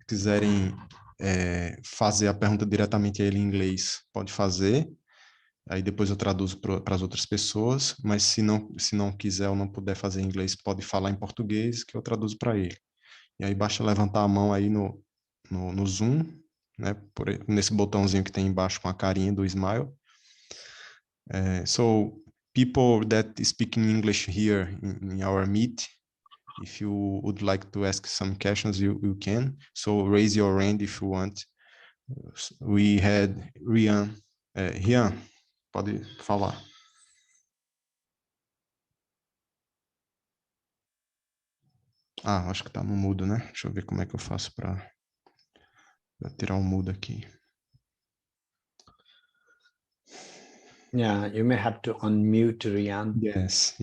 quiserem fazer a pergunta diretamente a ele em inglês, pode fazer. Aí depois eu traduzo para as outras pessoas, mas se não quiser ou não puder fazer em inglês, pode falar em português, que eu traduzo para ele. E aí basta levantar a mão aí no Zoom, né, nesse botãozinho que tem embaixo com a carinha do smile. So, people that speak in English here in our meet, if you would like to ask some questions, you can. So raise your hand if you want. We had Rian. Rian, pode falar. Acho que tá no mudo, né? Deixa eu ver como é que eu faço para tirar o mudo aqui. Yeah, you may have to unmute Rian. Yes.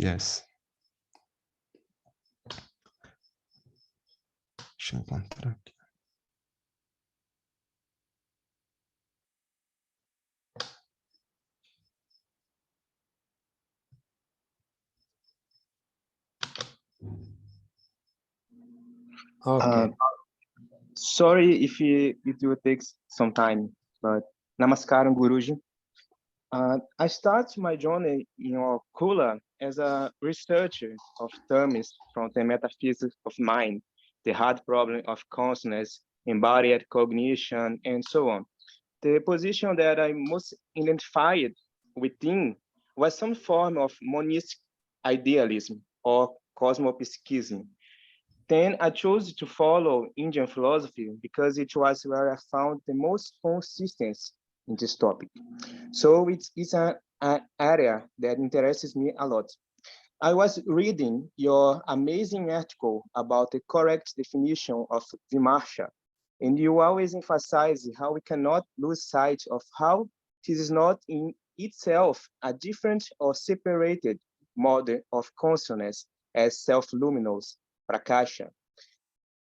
Deixa eu encontrar aqui. Okay. Sorry if it will take some time, but Namaskaram Guruji. I started my journey in Kula as a researcher of terms from the metaphysics of mind, the hard problem of consciousness, embodied cognition, and so on. The position that I most identified within was some form of monistic idealism or cosmopsychism. Then I chose to follow Indian philosophy because it was where I found the most consistency in this topic. So it's an area that interests me a lot. I was reading your amazing article about the correct definition of vimarsha, and you always emphasize how we cannot lose sight of how this is not in itself a different or separated model of consciousness as self-luminous, prakasha.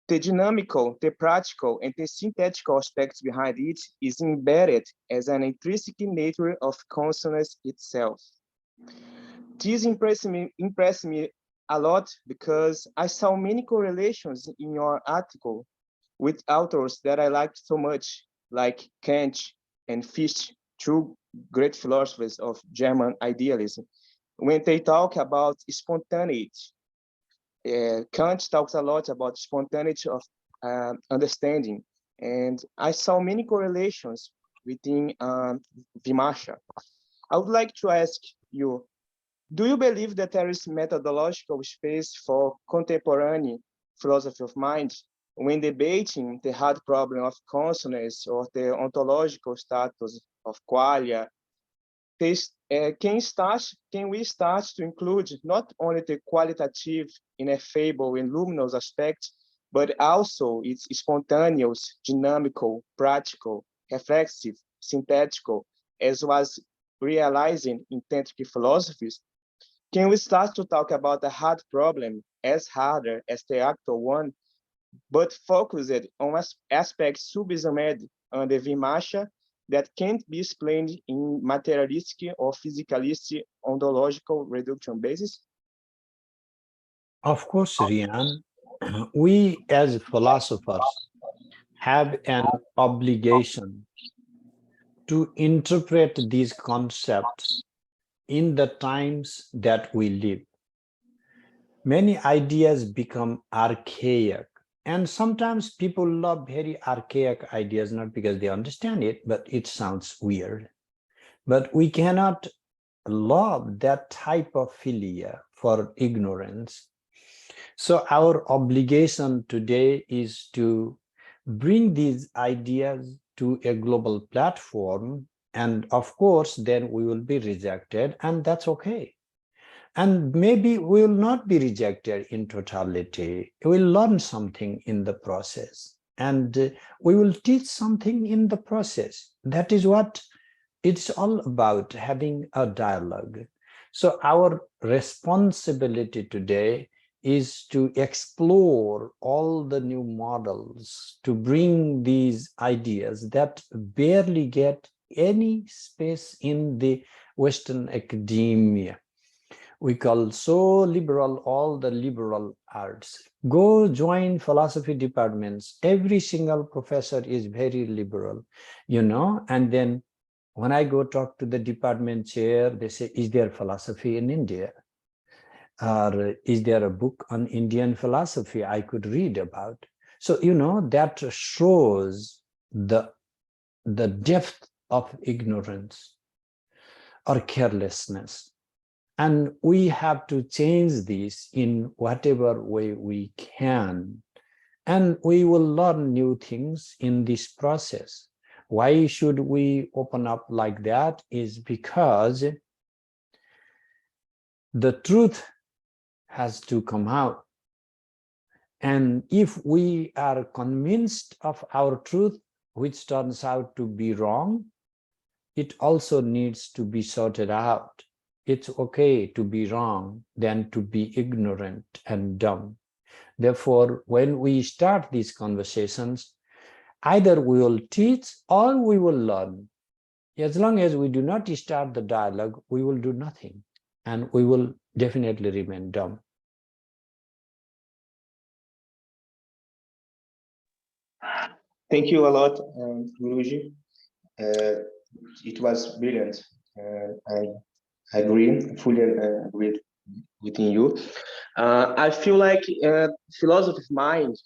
The dynamical, the practical, and the synthetical aspects behind it is embedded as an intrinsic nature of consciousness itself. This impressed me a lot because I saw many correlations in your article with authors that I liked so much, like Kant and Fichte, two great philosophers of German idealism, when they talk about spontaneity. Kant talks a lot about spontaneity of understanding, and I saw many correlations within Vimarsha. I would like to ask you, do you believe that there is methodological space for contemporary philosophy of mind when debating the hard problem of consciousness or the ontological status of qualia? Can we start to include not only the qualitative, ineffable, and luminous aspect, but also its spontaneous, dynamical, practical, reflexive, synthetical, as was realizing in tantric philosophies? Can we start to talk about a hard problem as harder as the actual one, but focused on aspects subsumed under Vimarsha that can't be explained in materialistic or physicalistic ontological reduction basis? Of course, Rian, we as philosophers have an obligation to interpret these concepts in the times that we live. Many ideas become archaic, and sometimes people love very archaic ideas, not because they understand it, but it sounds weird. But we cannot love that type of philia for ignorance. So our obligation today is to bring these ideas to a global platform, and of course, then we will be rejected, and that's okay. And maybe we will not be rejected in totality. We'll learn something in the process, and we will teach something in the process. That is what it's all about, having a dialogue. So our responsibility today is to explore all the new models, to bring these ideas that barely get any space in the Western academia. We call so liberal all the liberal arts. Go join philosophy departments. Every single professor is very liberal, and then when I go talk to the department chair, they say, is there philosophy in India? Or is there a book on Indian philosophy I could read about? So, that shows the depth of ignorance or carelessness. And we have to change this in whatever way we can. And we will learn new things in this process. Why should we open up like that? Is because the truth has to come out. And if we are convinced of our truth, which turns out to be wrong, it also needs to be sorted out. It's okay to be wrong than to be ignorant and dumb. Therefore, when we start these conversations, either we will teach or we will learn. As long as we do not start the dialogue, we will do nothing, and we will definitely remain dumb. Thank you a lot, Guruji. It was brilliant. I agree, fully agree with you. I feel like philosophy of mind,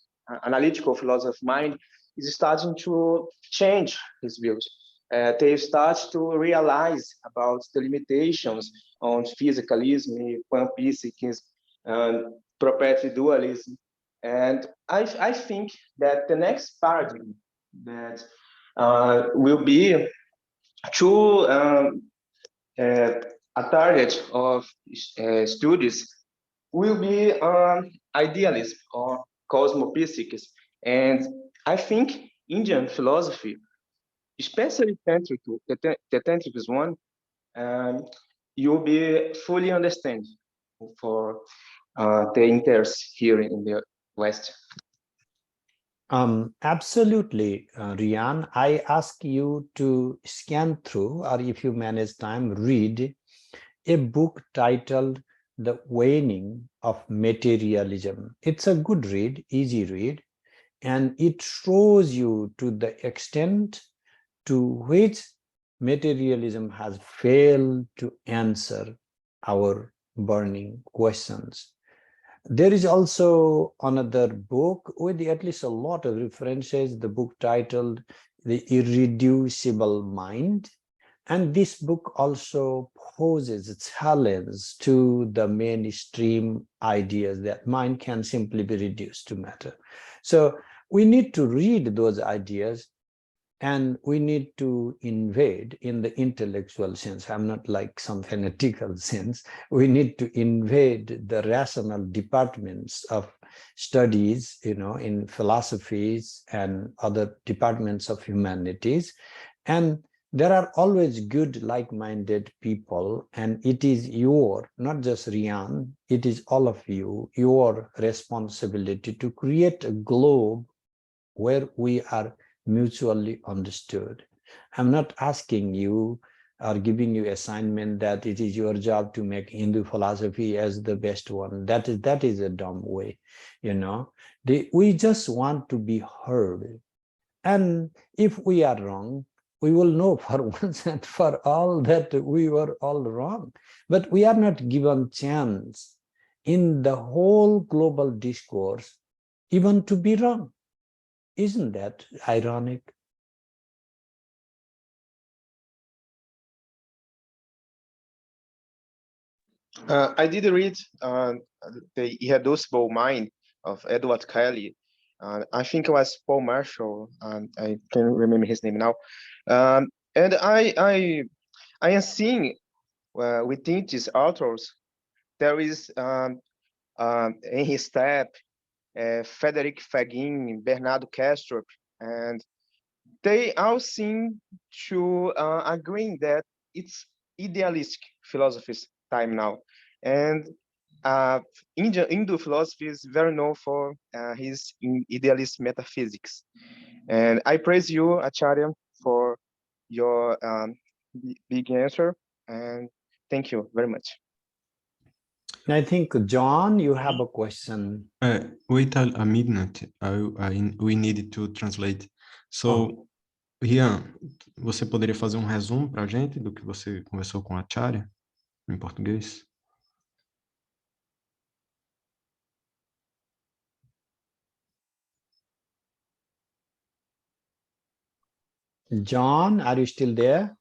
analytical philosophy of mind, is starting to change his views. They start to realize about the limitations on physicalism, panpsychism, proprietary dualism. And I think that the next paradigm that will be to a target of studies will be idealism or cosmopsychism. And I think Indian philosophy, especially the tantric one, you'll be fully understand for the interest here in the West. Absolutely, Rian. I ask you to scan through, or if you manage time, read a book titled The Waning of Materialism. It's a good read, easy read, and it shows you to the extent to which materialism has failed to answer our burning questions. There is also another book with at least a lot of references, the book titled the irreducible mind. And this book also poses a challenge to the mainstream ideas that mind can simply be reduced to matter. So we need to read those ideas, and we need to invade in the intellectual sense. I'm not like some fanatical sense. We need to invade the rational departments of studies, in philosophies and other departments of humanities. And there are always good, like-minded people, and it is not just Rian, it is all of you, your responsibility to create a globe where we are mutually understood. I'm not asking you or giving you assignment that it is your job to make Hindu philosophy as the best one. That is a dumb way, we just want to be heard. And if we are wrong, we will know for once and for all that we were all wrong. But we are not given chance in the whole global discourse even to be wrong. Isn't that ironic? I did read The Irreducible Mind of Edward Kelly. I think it was Paul Marshall. I can't remember his name now. And I am seeing within these authors, there is in his step, Frederick Fagin, Bernardo Kastrup, and they all seem to agree that it's idealistic philosophy's time now. And Hindu philosophy is very known for his idealist metaphysics. And I praise you, Ācārya, for your big answer. And thank you very much. I think, John, you have a question. Wait a minute. We need to translate. So, Rian, você poderia fazer um resumo para a gente do que você conversou com a Ācārya em português? John, are you still there?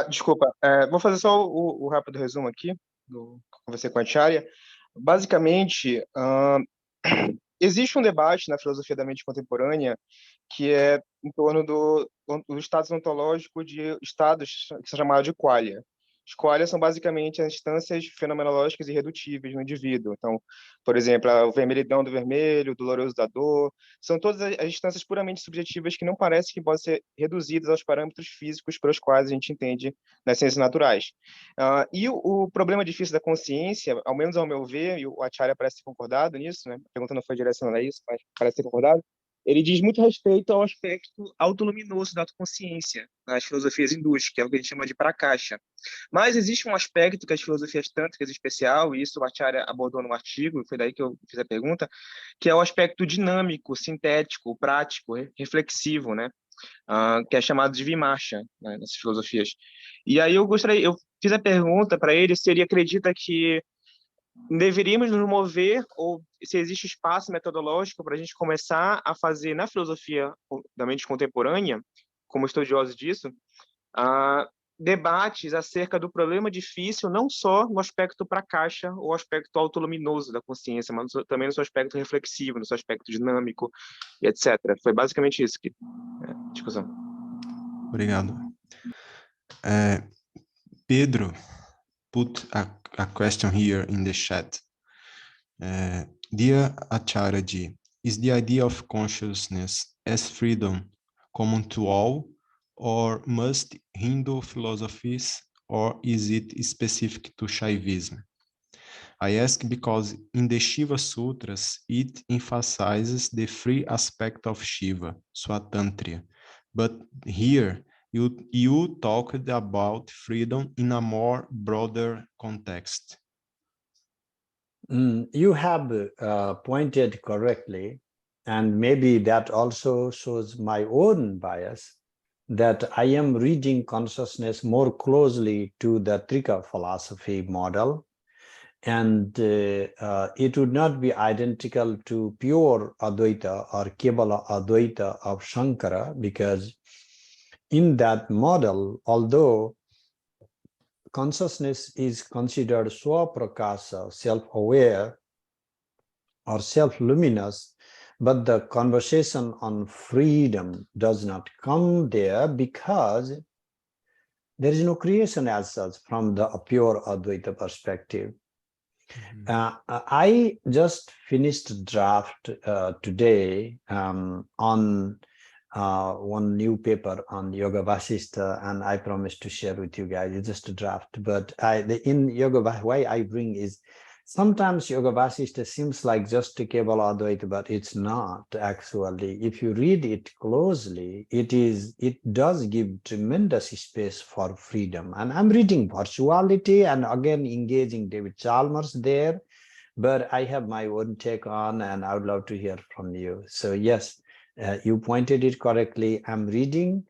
Desculpa, vou fazer só o rápido resumo aqui do que eu conversei com a Ācārya. Basicamente, existe um debate na filosofia da mente contemporânea que é em torno do status ontológico de estados que são chamados de qualia. As qualias são basicamente as instâncias fenomenológicas irredutíveis no indivíduo. Então, por exemplo, o vermelhidão do vermelho, o doloroso da dor, são todas as instâncias puramente subjetivas que não parecem que podem ser reduzidas aos parâmetros físicos pelos quais a gente entende nas ciências naturais. E o problema difícil da consciência, ao menos ao meu ver, e o Ācārya parece ter concordado nisso, né? A pergunta não foi direcionada a isso, mas parece ter concordado, ele diz muito respeito ao aspecto autoluminoso da autoconsciência nas filosofias hindus, que é o que a gente chama de prakasha. Mas existe um aspecto que as filosofias tântricas, em especial, e isso o Ācārya abordou no artigo, foi daí que eu fiz a pergunta, que é o aspecto dinâmico, sintético, prático, reflexivo, né? Que é chamado de vimarsha, né, nessas filosofias. E aí eu fiz a pergunta para ele se ele acredita que deveríamos nos mover, ou se existe espaço metodológico para a gente começar a fazer na filosofia da mente contemporânea, como estudiosos disso, debates acerca do problema difícil, não só no aspecto prakasha, ou aspecto autoluminoso da consciência, mas também no seu aspecto reflexivo, no seu aspecto dinâmico, e etc. Foi basicamente isso que é a discussão. Obrigado. Pedro put a question here in the chat. Dear Ācārya Ji, is the idea of consciousness as freedom common to all, or must Hindu philosophies, or is it specific to Shaivism? I ask because in the Shiva Sutras, it emphasizes the free aspect of Shiva, Swatantriya, but here you talked about freedom in a more broader context. You have pointed correctly, and maybe that also shows my own bias, that I am reading consciousness more closely to the Trika philosophy model. And it would not be identical to pure Advaita or Kevala Advaita of Shankara, because in that model, although consciousness is considered swaprakasa, self-aware or self-luminous, but the conversation on freedom does not come there because there is no creation as such from the pure Advaita perspective. I just finished a draft today on one new paper on Yoga Vasishtha, and I promised to share with you guys. It's just a draft, but in Yoga, why I bring is sometimes Yoga Vasishtha seems like just a Kevala Advaita, but it's not actually. If you read it closely, it does give tremendous space for freedom. And I'm reading virtuality and again engaging David Chalmers there, but I have my own take on, and I would love to hear from you. So yes, you pointed it correctly. I'm reading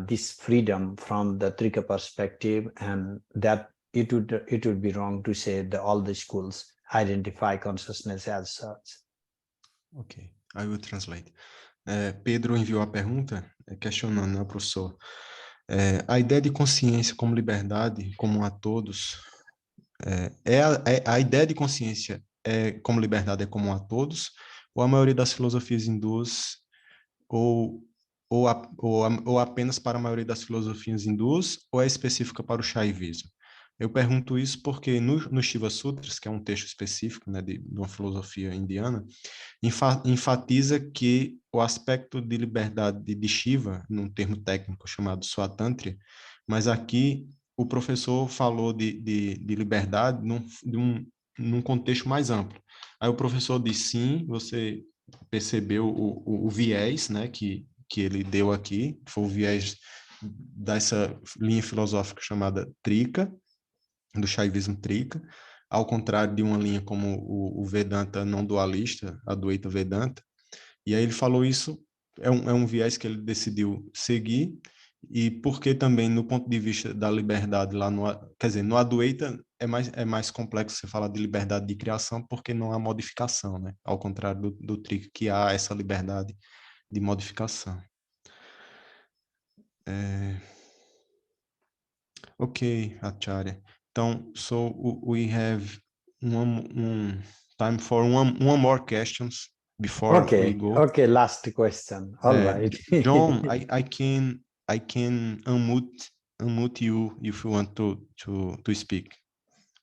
this freedom from the Trika perspective, and that it would be wrong to say that all the schools identify consciousness as such. Ok, I will translate. Pedro enviou a pergunta questionando, né, professor? A ideia de consciência como liberdade, comum a todos, a ideia de consciência como liberdade é comum a todos, ou a maioria das filosofias hindus, ou apenas para a maioria das filosofias hindus, ou é específica para o Shaivismo? Eu pergunto isso porque no Shiva Sutras, que é um texto específico, né, de uma filosofia indiana, enfatiza que o aspecto de liberdade de Shiva, num termo técnico chamado Swatantriya, mas aqui o professor falou de liberdade num contexto mais amplo. Aí o professor disse, sim, você percebeu o viés, né, que ele deu aqui, foi o viés dessa linha filosófica chamada Trika, do Shaivismo Trika, ao contrário de uma linha como o Vedanta não dualista, a Advaita Vedanta. E aí ele falou isso, é um viés que ele decidiu seguir, e porque também no ponto de vista da liberdade lá quer dizer, no Advaita é mais complexo você falar de liberdade de criação, porque não há modificação, né? Ao contrário do Trika, que há essa liberdade de modificação. Ok, Ācārya. Então, so we have time for one more questions before we go. Okay, last question. All right. John, I can unmute you if you want to speak.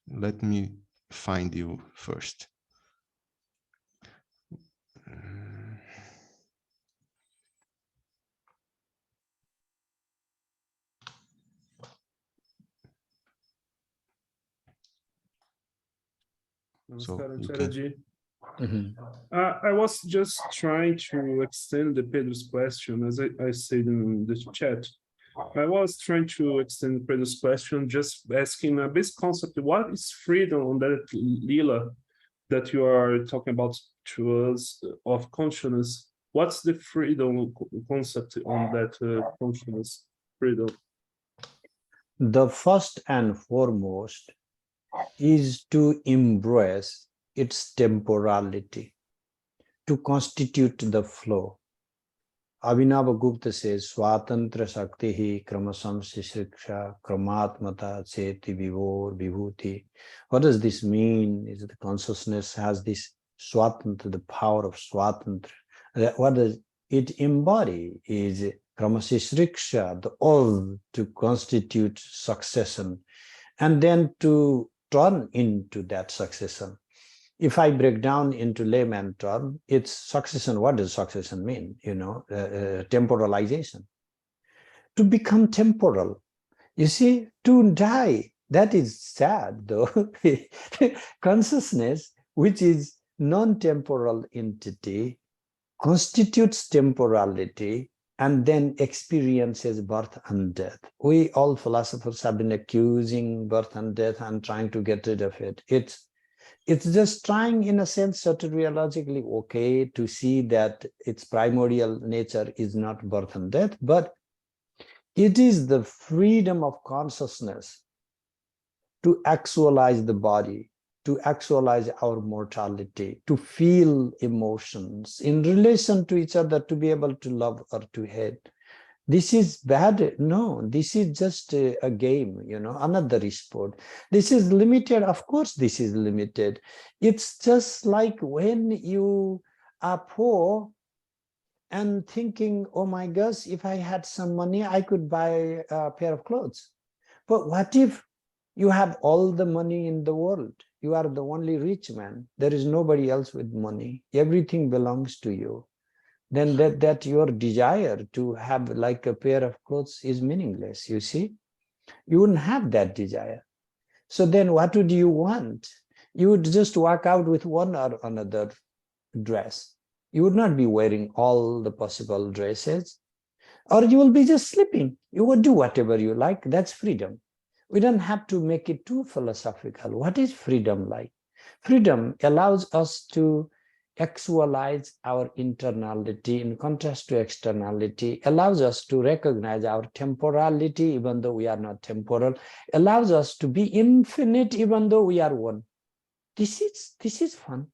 Let me find you first. I was just trying to extend the Pedro's question, as I said in the chat. I was trying to extend Pedro's question, just asking a basic concept: what is freedom on that lila that you are talking about to us of consciousness? What's the freedom concept on that consciousness freedom? The first and foremost is to embrace its temporality, to constitute the flow. Abhinava Gupta says, Swatantra Shaktihi Kramasam Sisriksha Kramatmata Cheti Vivor Vibhuti. What does this mean? Is the consciousness has this Swatantra, the power of Swatantra. What does it embody? Is Kramasisriksha, the oath to constitute succession, and then to turn into that succession. If I break down into layman term, it's succession. What does succession mean? Temporalization. To become temporal. You see, to die, that is sad though. Consciousness, which is non-temporal entity, constitutes temporality and then experiences birth and death. We all philosophers have been accusing birth and death and trying to get rid of it. It's just trying, in a sense, soteriologically okay to see that its primordial nature is not birth and death, but it is the freedom of consciousness to actualize the body, to actualize our mortality, to feel emotions in relation to each other, to be able to love or to hate. This is bad. No, this is just a game, another sport. This is limited. Of course, this is limited. It's just like when you are poor and thinking, oh my gosh, if I had some money, I could buy a pair of clothes. But what if you have all the money in the world? You are the only rich man. There is nobody else with money. Everything belongs to you. Then that your desire to have like a pair of clothes is meaningless, you see? You wouldn't have that desire. So then what would you want? You would just walk out with one or another dress. You would not be wearing all the possible dresses, or you will be just sleeping. You would do whatever you like. That's freedom. We don't have to make it too philosophical. What is freedom like? Freedom allows us to actualize our internality in contrast to externality, allows us to recognize our temporality even though we are not temporal, allows us to be infinite even though we are one. This is fun.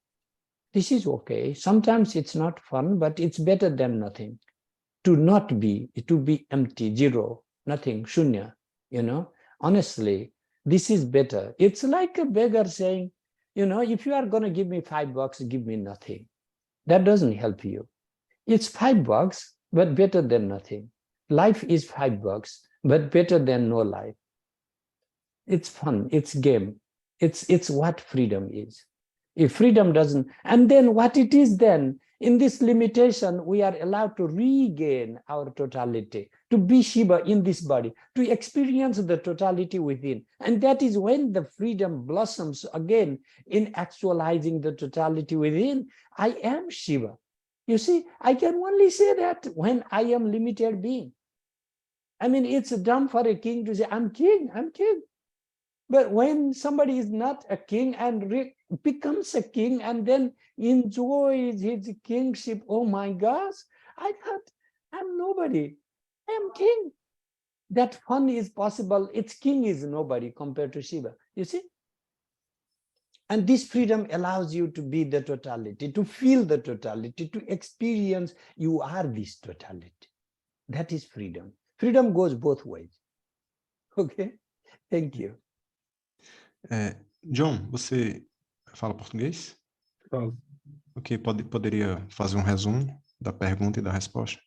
This is okay. Sometimes it's not fun, but it's better than nothing. To not be, to be empty, zero, nothing, shunya, honestly, this is better. It's like a beggar saying, if you are going to give me $5, give me nothing. That doesn't help you. It's $5, but better than nothing. Life is $5, but better than no life. It's fun, it's game. It's what freedom is. If freedom doesn't, and then what it is then, in this limitation, we are allowed to regain our totality, to be Shiva in this body, to experience the totality within. And that is when the freedom blossoms again in actualizing the totality within. I am Shiva. You see, I can only say that when I am limited being. I mean, it's dumb for a king to say, I'm king, I'm king. But when somebody is not a king and becomes a king and then enjoys his kingship, oh my gosh, I thought I'm nobody, I am king. That fun is possible. Its king is nobody compared to Shiva, you see? And this freedom allows you to be the totality, to feel the totality, to experience you are this totality. That is freedom. Freedom goes both ways. Okay? Thank you. John, você fala português? Falo. Ok, poderia fazer um resumo da pergunta e da resposta?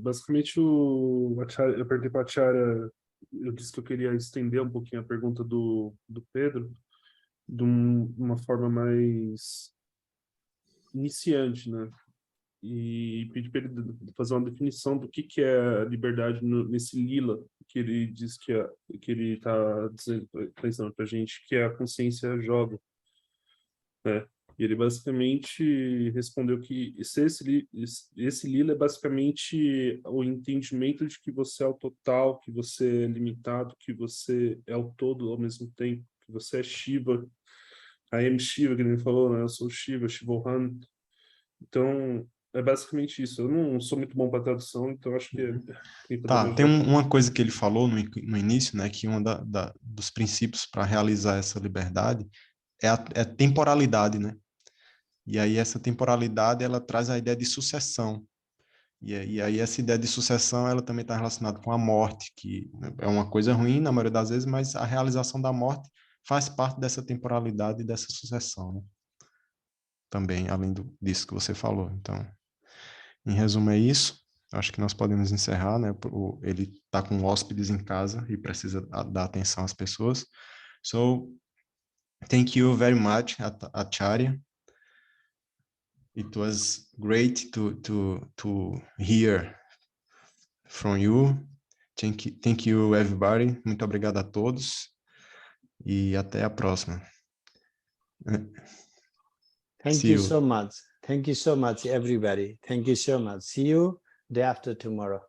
Basicamente, eu perguntei para a Ācārya, eu disse que eu queria estender um pouquinho a pergunta do Pedro, de uma forma mais iniciante, né? E pedi para ele fazer uma definição do que é a liberdade nesse lila, que ele diz que ele está pensando para a gente, que a consciência joga, né? E ele basicamente respondeu que esse lila é basicamente o entendimento de que você é o total, que você é limitado, que você é o todo ao mesmo tempo, que você é Shiva. I am Shiva, que ele falou, né? Eu sou Shiva, Shivohan. Então, é basicamente isso. Eu não sou muito bom para tradução, então acho que... Tá, tem uma coisa que ele falou no início, né, que dos princípios para realizar essa liberdade é a temporalidade, né? E aí essa temporalidade, ela traz a ideia de sucessão. E aí essa ideia de sucessão, ela também está relacionada com a morte, que é uma coisa ruim na maioria das vezes, mas a realização da morte faz parte dessa temporalidade e dessa sucessão, né? Também, além disso que você falou. Então, em resumo, é isso. Acho que nós podemos encerrar, né? Ele está com hóspedes em casa e precisa dar atenção às pessoas. So, thank you very much, Ācārya. It was great to hear from you. Thank you, everybody. Muito obrigado a todos. E até a próxima. Thank you so much. Thank you so much, everybody. Thank you so much. See you day after tomorrow.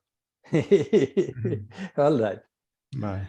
All right. Bye.